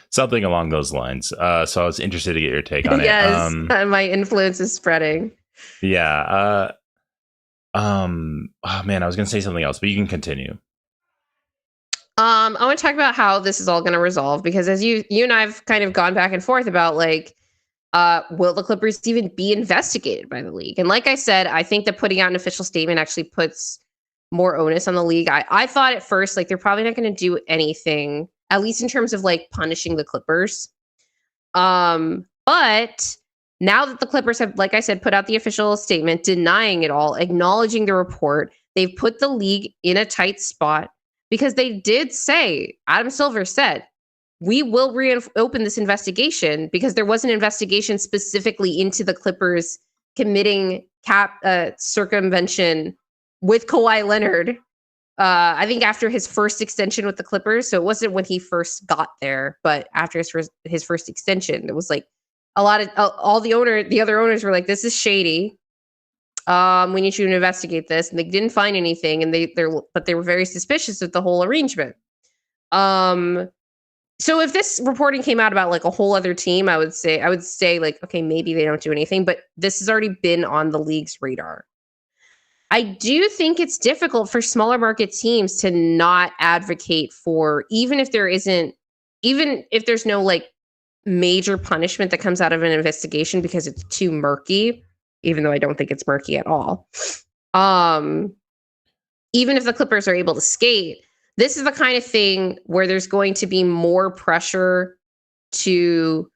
something along those lines. So I was interested to get your take on it. Yes, my influence is spreading. Yeah. Oh man, I was gonna say something else, but you can continue. I want to talk about how this is all going to resolve, because as you and I've kind of gone back and forth about, like, will the Clippers even be investigated by the league? And like I said, I think that putting out an official statement actually puts more onus on the league. I thought at first, like, they're probably not going to do anything, at least in terms of like punishing the Clippers. But now that the Clippers have, like I said, put out the official statement denying it all, acknowledging the report, they've put the league in a tight spot, because they did say, Adam Silver said, we will reopen this investigation, because there was an investigation specifically into the Clippers committing cap circumvention with Kawhi Leonard. I think after his first extension with the Clippers. So it wasn't when he first got there, but after his first extension, it was like a lot of all the other owners were like, this is shady. We need you to investigate this. And they didn't find anything. And they were very suspicious of the whole arrangement. So if this reporting came out about like a whole other team, I would say like, okay, maybe they don't do anything, but this has already been on the league's radar. I do think it's difficult for smaller market teams to not advocate for, even if there's no like major punishment that comes out of an investigation because it's too murky, even though I don't think it's murky at all. Even if the Clippers are able to skate, this is the kind of thing where there's going to be more pressure to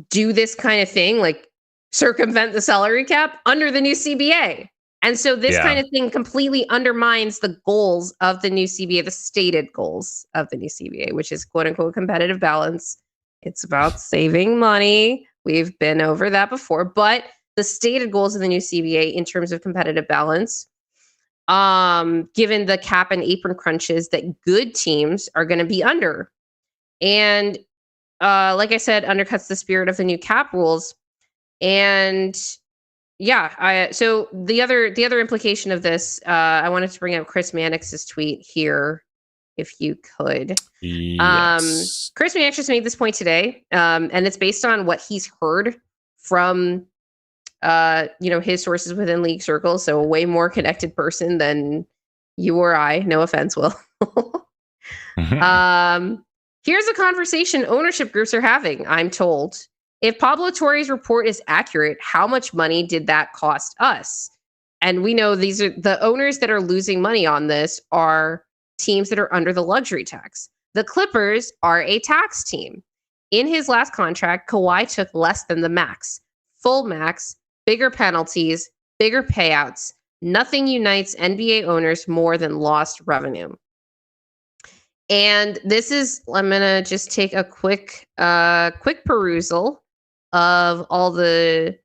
do this kind of thing, like circumvent the salary cap under the new CBA. And so this kind of thing completely undermines the goals of the new CBA, the stated goals of the new CBA, which is quote unquote competitive balance. It's about saving money. We've been over that before, but the stated goals of the new CBA in terms of competitive balance, given the cap and apron crunches that good teams are going to be under. And like I said, undercuts the spirit of the new cap rules. And so the other implication of this, I wanted to bring up Chris Mannix's tweet here, if you could. Yes. Chris Mannix just made this point today, and it's based on what he's heard from his sources within league circles, so a way more connected person than you or I. No offense, Will. Here's a conversation ownership groups are having, I'm told. If Pablo Torre's report is accurate, how much money did that cost us? And we know these are the owners that are losing money on this are teams that are under the luxury tax. The Clippers are a tax team. In his last contract, Kawhi took less than the max. Full max, bigger penalties, bigger payouts. Nothing unites NBA owners more than lost revenue. And this is, I'm going to just take a quick perusal of all the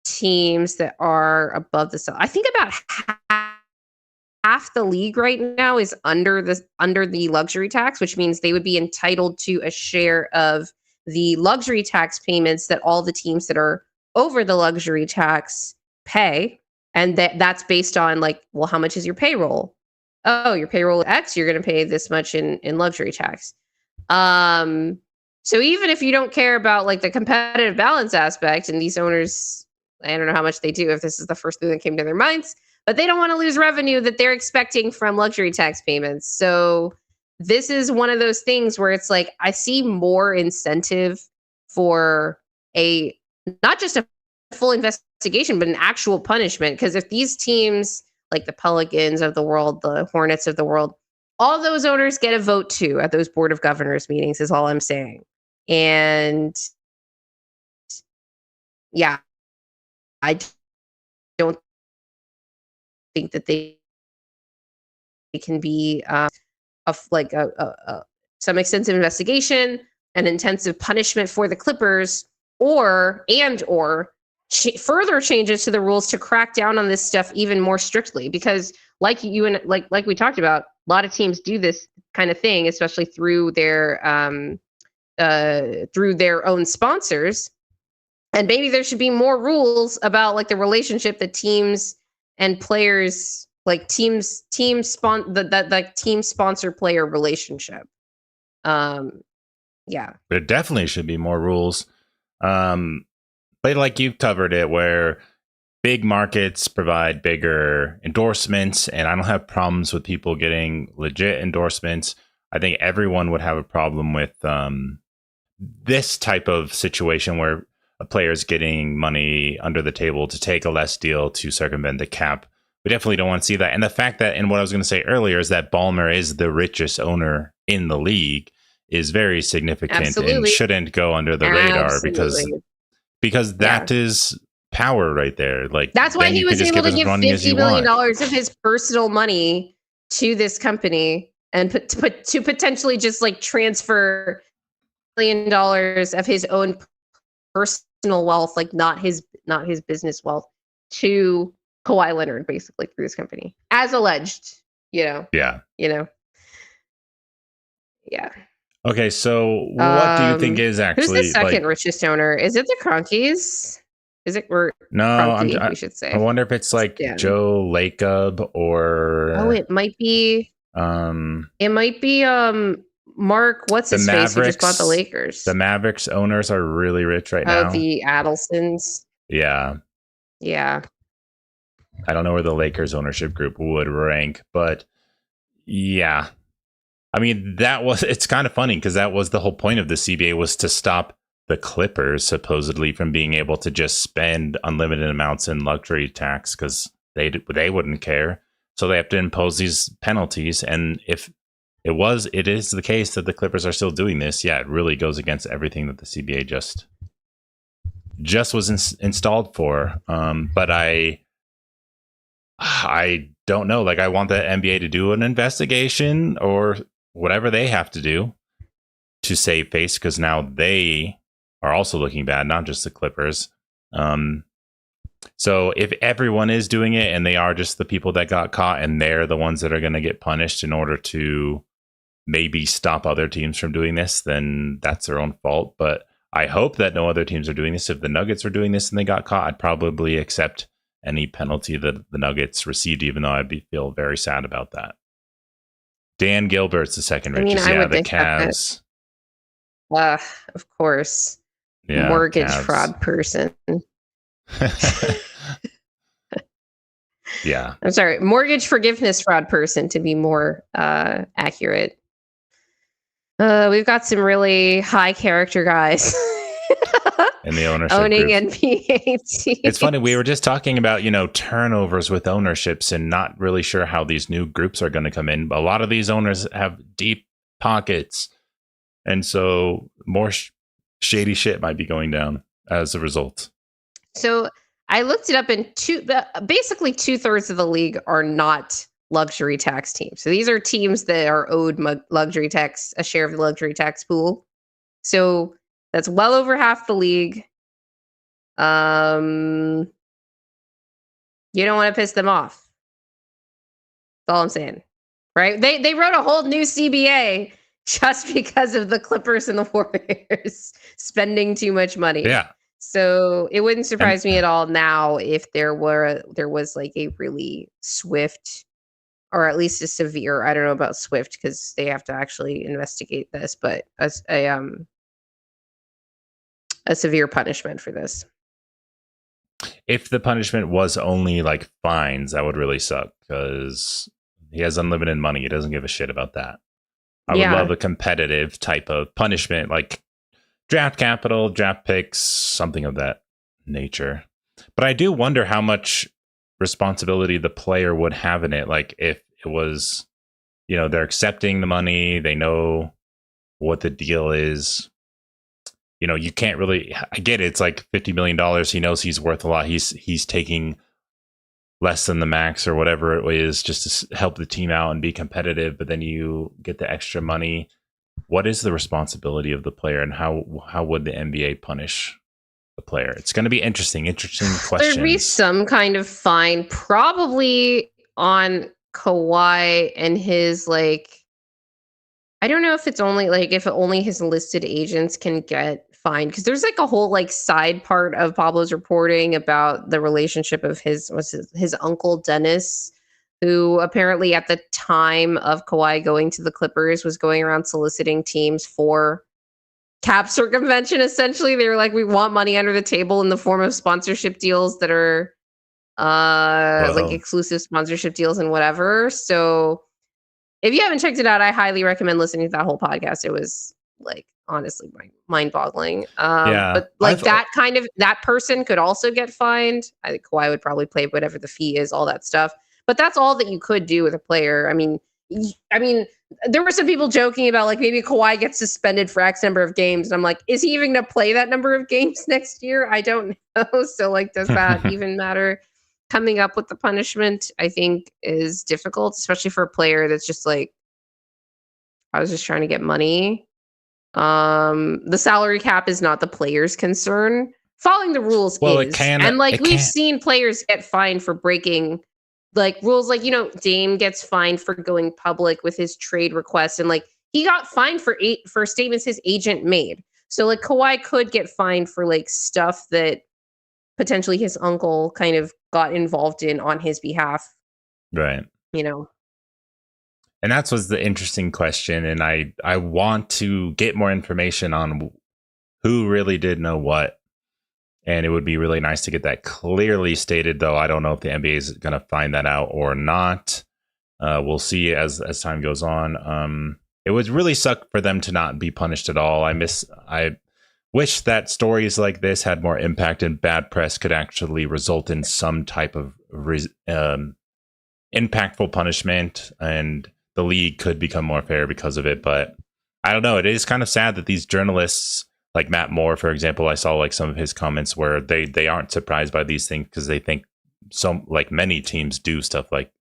teams that are above the salary. I think about half the league right now is under the luxury tax, which means they would be entitled to a share of the luxury tax payments that all the teams that are over the luxury tax pay. And that's based on like, well, how much is your payroll? Oh, your payroll is X, you're going to pay this much in luxury tax. So even if you don't care about like the competitive balance aspect, and these owners, I don't know how much they do if this is the first thing that came to their minds, but they don't want to lose revenue that they're expecting from luxury tax payments. So this is one of those things where it's like, I see more incentive for not just a full investigation, but an actual punishment. Because if these teams like the Pelicans of the world, the Hornets of the world, all those owners get a vote too at those board of governors meetings is all I'm saying. And yeah, I don't think that they can be some extensive investigation, an intensive punishment for the Clippers, or further changes to the rules to crack down on this stuff even more strictly. Because like we talked about, a lot of teams do this kind of thing, especially through their own sponsors. And maybe there should be more rules about like the relationship that teams and players, like team sponsor player relationship. Yeah. There definitely should be more rules. But like you've covered it, where big markets provide bigger endorsements, and I don't have problems with people getting legit endorsements. I think everyone would have a problem with this type of situation where a player is getting money under the table to take a less deal to circumvent the cap. We definitely don't want to see that. And the fact that, and what I was going to say earlier, is that Ballmer is the richest owner in the league is very significant. Absolutely. And shouldn't go under the radar because that is power right there. Like, that's why he was able to give $50 million of his personal money to this company and to potentially just like transfer $1 million of his own personal wealth, like not his business wealth, to Kawhi Leonard, basically, through this company, as alleged. Yeah. Yeah. Okay, so what do you think is actually who's the second richest owner? Is it the Cronkies? Is it Kroenke, we should say? I wonder if it's like Joe Lacob or it might be. Mark, what's his face, who just bought the Lakers? The Mavericks owners are really rich right now. Oh, the Adelsons. Yeah. I don't know where the Lakers ownership group would rank, but yeah. I mean, it's kind of funny because that was the whole point of the CBA, was to stop the Clippers supposedly from being able to just spend unlimited amounts in luxury tax because they wouldn't care. So they have to impose these penalties. And if it is the case that the Clippers are still doing this, yeah, it really goes against everything that the CBA just was installed for. But I don't know. Like, I want the NBA to do an investigation or whatever they have to do to save face, because now they are also looking bad, not just the Clippers. So if everyone is doing it and they are just the people that got caught and they're the ones that are going to get punished in order to maybe stop other teams from doing this, then that's their own fault. But I hope that no other teams are doing this. If the Nuggets were doing this and they got caught, I'd probably accept any penalty that the Nuggets received, even though I'd feel very sad about that. Dan Gilbert's the second richest. The Cavs. Of course. Yeah, mortgage Cavs. Fraud person. Yeah. I'm sorry. Mortgage forgiveness fraud person, to be more accurate. We've got some really high character guys in the ownership owning group. NBA teams. It's funny. We were just talking about, turnovers with ownerships and not really sure how these new groups are going to come in. A lot of these owners have deep pockets. And so more shady shit might be going down as a result. So I looked it up, and basically 2/3 of the league are not luxury tax teams. So these are teams that are owed luxury tax, a share of the luxury tax pool. So that's well over half the league. You don't want to piss them off. That's all I'm saying. Right? They wrote a whole new CBA just because of the Clippers and the Warriors spending too much money. Yeah. So it wouldn't surprise me at all now if there was like a really swift, or at least a severe, I don't know about swift because they have to actually investigate this, but a severe punishment for this. If the punishment was only like fines, that would really suck, because he has unlimited money. He doesn't give a shit about that. I would love a competitive type of punishment, like draft capital, draft picks, something of that nature. But I do wonder how much responsibility the player would have in it. Like, if it was, they're accepting the money, they know what the deal is. You can't really, I get it. It's like $50 million. He knows he's worth a lot. He's taking less than the max or whatever it is just to help the team out and be competitive. But then you get the extra money. What is the responsibility of the player, and how would the NBA punish the player? It's going to be interesting questions. There'd be some kind of fine, probably on Kawhi and his, like, I don't know if it's only like, if only his listed agents can get fined, because there's like a whole like side part of Pablo's reporting about the relationship of his uncle Dennis, who apparently at the time of Kawhi going to the Clippers was going around soliciting teams for cap circumvention. Essentially, they were like, we want money under the table in the form of sponsorship deals that are like exclusive sponsorship deals and whatever. So if you haven't checked it out, I highly recommend listening to that whole podcast. It was like honestly mind-boggling. But like that person could also get fined. I think Kawhi would probably pay whatever the fee is, all that stuff. But that's all that you could do with a player. I mean, there were some people joking about like maybe Kawhi gets suspended for X number of games. And I'm like, is he even going to play that number of games next year? I don't know. So like, does that even matter? Coming up with the punishment, I think, is difficult, especially for a player that's just like, I was just trying to get money. The salary cap is not the player's concern. Following the rules is. And like we've seen players get fined for breaking like rules, like, you know, Dame gets fined for going public with his trade request, and like he got fined for statements his agent made. So like Kawhi could get fined for like stuff that potentially his uncle kind of got involved in on his behalf. Right. You know. And that was the interesting question. And I want to get more information on who really did know what. And it would be really nice to get that clearly stated, though. I don't know if the NBA is going to find that out or not. We'll see as time goes on. It would really suck for them to not be punished at all. I wish that stories like this had more impact, and bad press could actually result in some type of impactful punishment, and the league could become more fair because of it. But I don't know. It is kind of sad that these journalists, like Matt Moore, for example, I saw like some of his comments where they aren't surprised by these things because they think like many teams do stuff like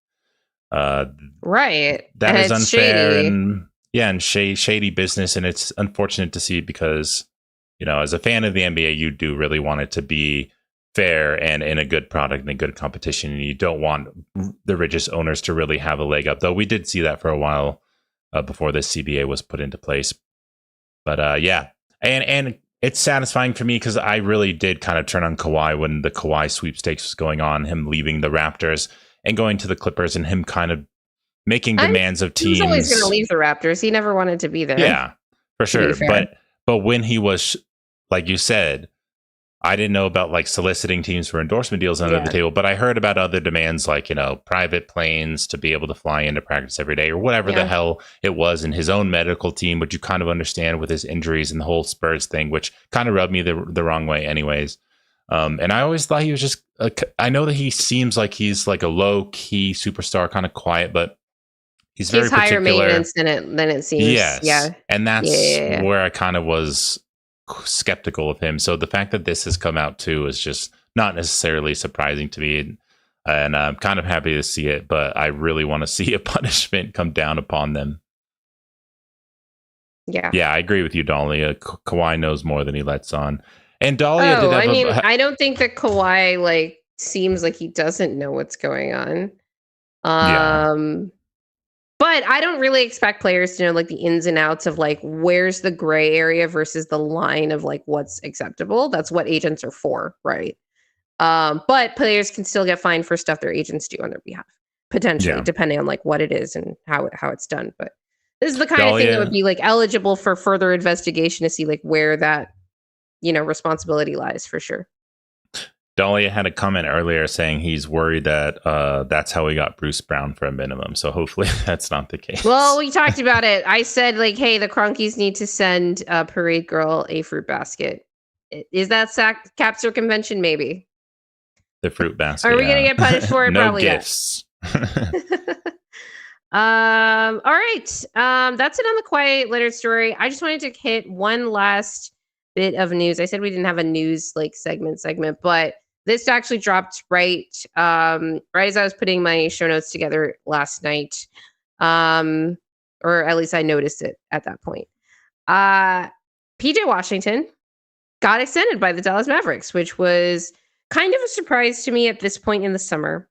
right. That is unfair shady. and shady business. And it's unfortunate to see because, you know, as a fan of the NBA, you do really want it to be fair and in a good product and a good competition. And you don't want the richest owners to really have a leg up, though we did see that for a while before this CBA was put into place. But yeah. And it's satisfying for me because I really did kind of turn on Kawhi when the Kawhi sweepstakes was going on, him leaving the Raptors and going to the Clippers, and him kind of making demands of teams. He was always going to leave the Raptors. He never wanted to be there. Yeah, for sure. But when he was, like you said, I didn't know about like soliciting teams for endorsement deals under the table, but I heard about other demands like, you know, private planes to be able to fly into practice every day or whatever the hell it was, in his own medical team, which you kind of understand with his injuries and the whole Spurs thing, which kind of rubbed me the wrong way anyways. And I always thought he was just, I know that he seems like he's like a low key superstar, kind of quiet, but he's very higher particular. Maintenance than it seems. Yes. Yeah. And that's where I kind of was skeptical of him. So the fact that this has come out too is just not necessarily surprising to me, and I'm kind of happy to see it, but I really want to see a punishment come down upon them. Yeah, I agree with you, Dahlia. Kawhi knows more than he lets on, and Dahlia I don't think that Kawhi like seems like he doesn't know what's going on. But I don't really expect players to know like the ins and outs of like where's the gray area versus the line of like what's acceptable. That's what agents are for, right? But players can still get fined for stuff their agents do on their behalf, potentially, depending on like what it is and how it's done. But this is the kind of thing that would be like eligible for further investigation to see like where that, you know, responsibility lies for sure. Dahlia had a comment earlier saying he's worried that that's how he got Bruce Brown for a minimum. So hopefully that's not the case. Well, we talked about it. I said, like, hey, the Cronkies need to send Parade Girl a fruit basket. Is that cap circumvention? Maybe. The fruit basket. Are we going to get punished for it? No Probably gifts. All right. That's it on the Quiet Letter story. I just wanted to hit one last bit of news. I said we didn't have a news like segment, but this actually dropped right as I was putting my show notes together last night. Or at least I noticed it at that point. PJ Washington got extended by the Dallas Mavericks, which was kind of a surprise to me at this point in the summer.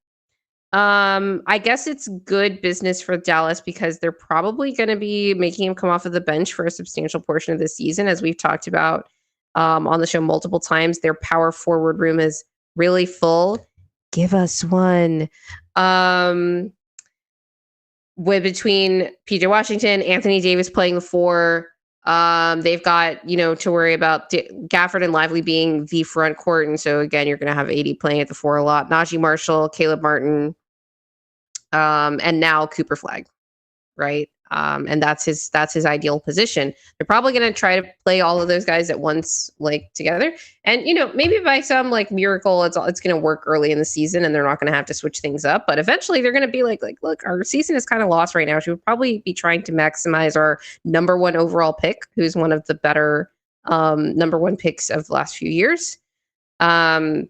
I guess it's good business for Dallas because they're probably going to be making him come off of the bench for a substantial portion of the season, as we've talked about on the show multiple times. Their power forward room is really full. Give us one. With between PJ Washington, Anthony Davis playing the 4, they've got, to worry about Gafford and Lively being the front court. And so again, you're going to have AD playing at the 4 a lot. Najee Marshall, Caleb Martin, and now Cooper Flag, right? And that's his ideal position. They're probably going to try to play all of those guys at once, like together. And maybe by some like miracle, it's going to work early in the season, and they're not going to have to switch things up. But eventually, they're going to be like, look, our season is kind of lost right now. We would probably be trying to maximize our number 1 overall pick, who's one of the better number 1 picks of the last few years. And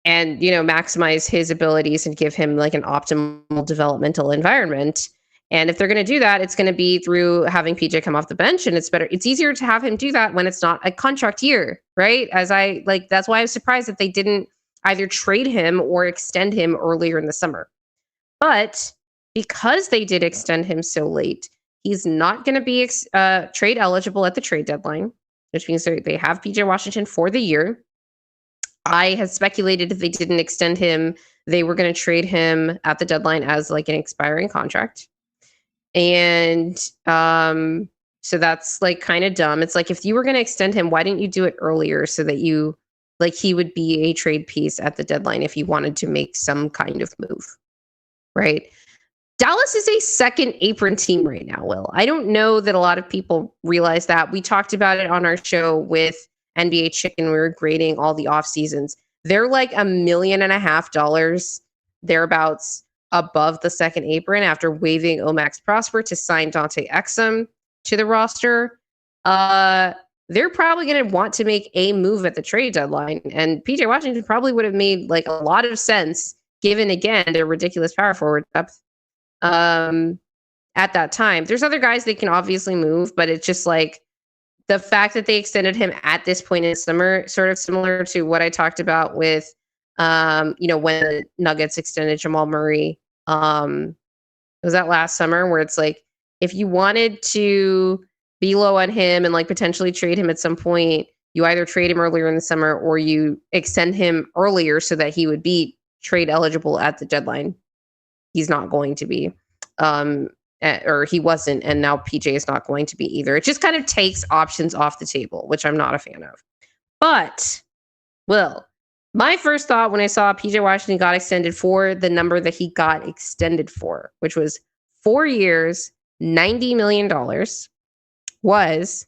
maximize his abilities and give him like an optimal developmental environment. And if they're going to do that, it's going to be through having PJ come off the bench. And it's easier to have him do that when it's not a contract year, right? That's why I was surprised that they didn't either trade him or extend him earlier in the summer. But because they did extend him so late, he's not going to be trade eligible at the trade deadline, which means they have PJ Washington for the year. I had speculated if they didn't extend him, they were going to trade him at the deadline as like an expiring contract. And so that's like kind of dumb. It's like, if you were going to extend him, why didn't you do it earlier so that he would be a trade piece at the deadline if you wanted to make some kind of move, right? Dallas is a second apron team right now, Will. I don't know that a lot of people realize that. We talked about it on our show with NBA Chicken. We were grading all the off seasons. They're like $1.5 million thereabouts above the second apron after waiving Omax Prosper to sign Dante Exum to the roster. They're probably going to want to make a move at the trade deadline, and PJ Washington probably would have made like a lot of sense given, again, their ridiculous power forward depth at that time. There's other guys they can obviously move, but it's just like the fact that they extended him at this point in the summer, sort of similar to what I talked about with when the Nuggets extended Jamal Murray. Was that last summer, where it's like, if you wanted to be low on him and like potentially trade him at some point, you either trade him earlier in the summer or you extend him earlier so that he would be trade eligible at the deadline. He's not going to be, or he wasn't, and now PJ is not going to be either. It just kind of takes options off the table, which I'm not a fan of. But, Will, my first thought when I saw PJ Washington got extended for the number that he got extended for, which was 4 years, $90 million, was,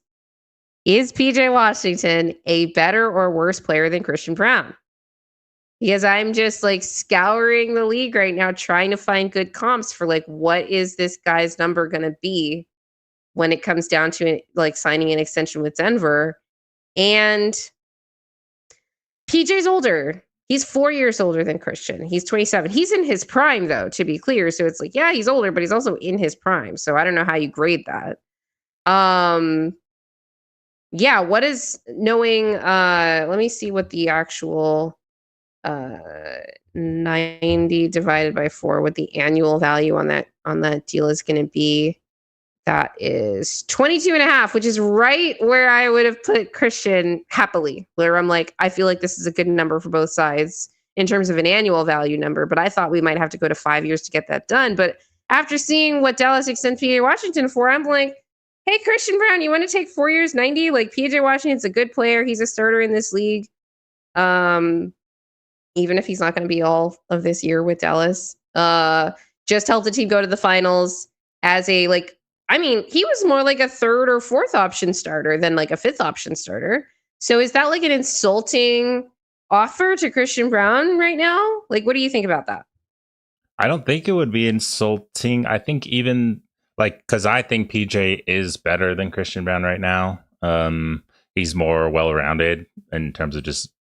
is PJ Washington a better or worse player than Christian Braun? Because I'm just like scouring the league right now, trying to find good comps for like, what is this guy's number going to be when it comes down to like signing an extension with Denver. And PJ's older. He's 4 years older than Christian. He's 27. He's in his prime, though, to be clear. So it's like, yeah, he's older, but he's also in his prime. So I don't know how you grade that. Yeah, what is knowing, let me see what the actual 90 divided by 4, what the annual value on that deal is going to be. That is 22.5, which is right where I would have put Christian happily, where I'm like, I feel like this is a good number for both sides in terms of an annual value number, but I thought we might have to go to 5 years to get that done. But after seeing what Dallas extends PJ Washington for, I'm like, hey, Christian Braun, you want to take 4 years, 90? Like, PJ Washington's a good player. He's a starter in this league. Even if he's not going to be all of this year with Dallas. Just helped the team go to the finals as a, like, I mean, he was more like a third or fourth option starter than like a fifth option starter. So is that like an insulting offer to Christian Braun right now? Like, what do you think about that? I don't think it would be insulting. I think even like, because I think PJ is better than Christian Braun right now. He's more well-rounded in terms of just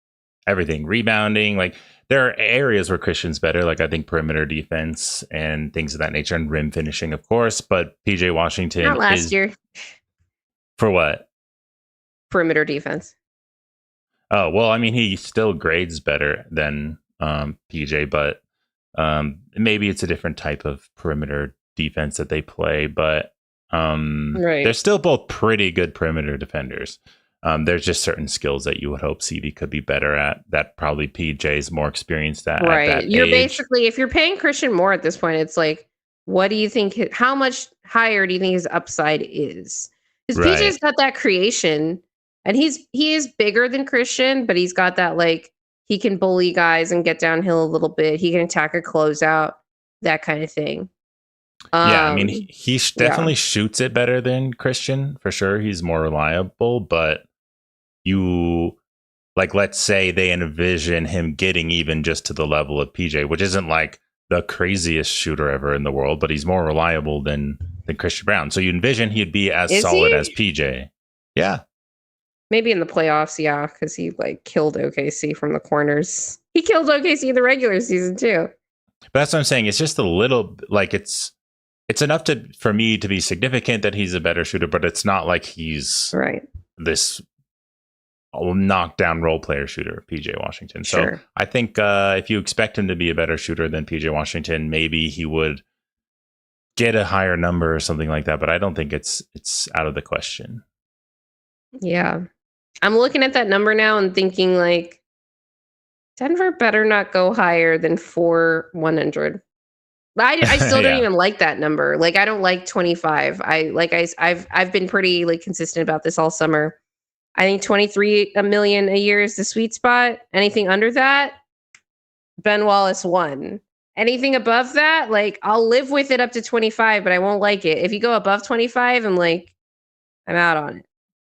everything, rebounding. Like, there are areas where Christian's better, like I think perimeter defense and things of that nature, and rim finishing, of course. But PJ Washington, not last year. For what? Perimeter defense. Oh, well, I mean, he still grades better than PJ, but maybe it's a different type of perimeter defense that they play. But right. They're still both pretty good perimeter defenders. There's just certain skills that you would hope CD could be better at. That probably PJ is more experienced at. Right. At that You're age. basically, if you're paying Christian more at this point, it's like, what do you think? How much higher do you think his upside is? Because Right. PJ's got that creation, and he is bigger than Christian, but he's got that, like, he can bully guys and get downhill a little bit. He can attack a closeout, that kind of thing. Yeah, I mean, he definitely shoots it better than Christian, for sure. He's more reliable, but you, like, let's say they envision him getting even just to the level of PJ, which isn't like the craziest shooter ever in the world, but he's more reliable than Christian Brown. So you envision he'd be as solid as PJ. Yeah. Maybe in the playoffs, yeah, because he, like, killed OKC from the corners. He killed OKC in the regular season, too. But that's what I'm saying. It's just a little, like, it's enough for me to be significant that he's a better shooter, but it's not like he's this knockdown role player shooter, PJ Washington. So I think if you expect him to be a better shooter than PJ Washington, maybe he would get a higher number or something like that. But I don't think it's out of the question. Yeah. I'm looking at that number now and thinking, like, Denver better not go higher than 4,100. I still don't even like that number. Like, I don't like 25. I've been pretty, like, consistent about this all summer. I think 23 million a year is the sweet spot. Anything under that, Ben Wallace won. Anything above that, like, I'll live with it up to 25, but I won't like it. If you go above 25, I'm out on it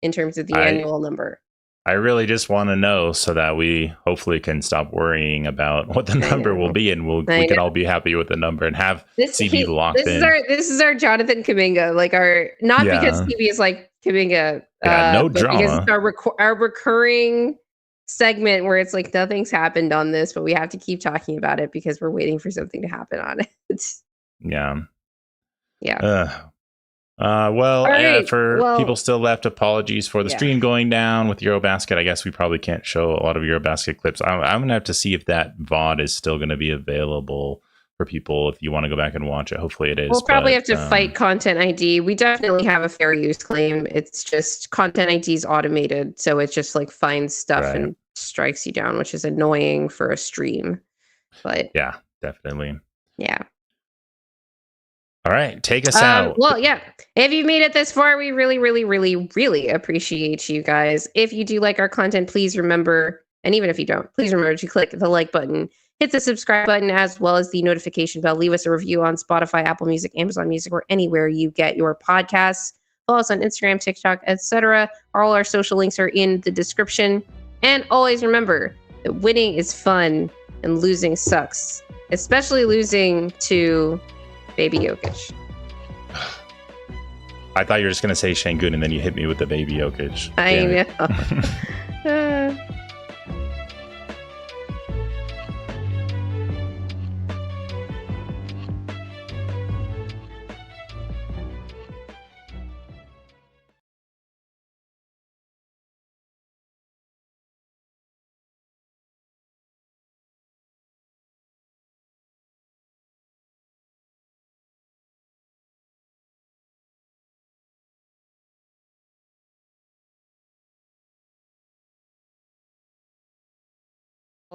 in terms of the annual number. I really just want to know so that we hopefully can stop worrying about what the number will be, and we can all be happy with the number and have CB locked in. This is our Jonathan Kuminga, like because CB is like Kuminga. No drama. Because it's our recurring segment where it's like nothing's happened on this, but we have to keep talking about it because we're waiting for something to happen on it. Yeah. For people still left, apologies for the stream going down with EuroBasket. I guess we probably can't show a lot of EuroBasket clips. I'm going to have to see if that VOD is still going to be available for people if you want to go back and watch it. Hopefully it is. We'll probably have to fight Content ID. We definitely have a fair use claim. It's just Content ID is automated, so it just, like, finds stuff and strikes you down, which is annoying for a stream. But yeah, definitely. Yeah. All right, take us out. Well, yeah. If you've made it this far, we really, really, really, really appreciate you guys. If you do like our content, please remember, and even if you don't, please remember to click the like button, hit the subscribe button, as well as the notification bell. Leave us a review on Spotify, Apple Music, Amazon Music, or anywhere you get your podcasts. Follow us on Instagram, TikTok, etc. All our social links are in the description. And always remember that winning is fun and losing sucks, especially losing to Baby Jokic. I thought you were just going to say Şengün, and then you hit me with the Baby Jokic. I know.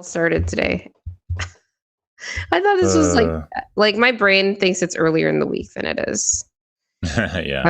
Started today. I thought this was like my brain thinks it's earlier in the week than it is. Yeah.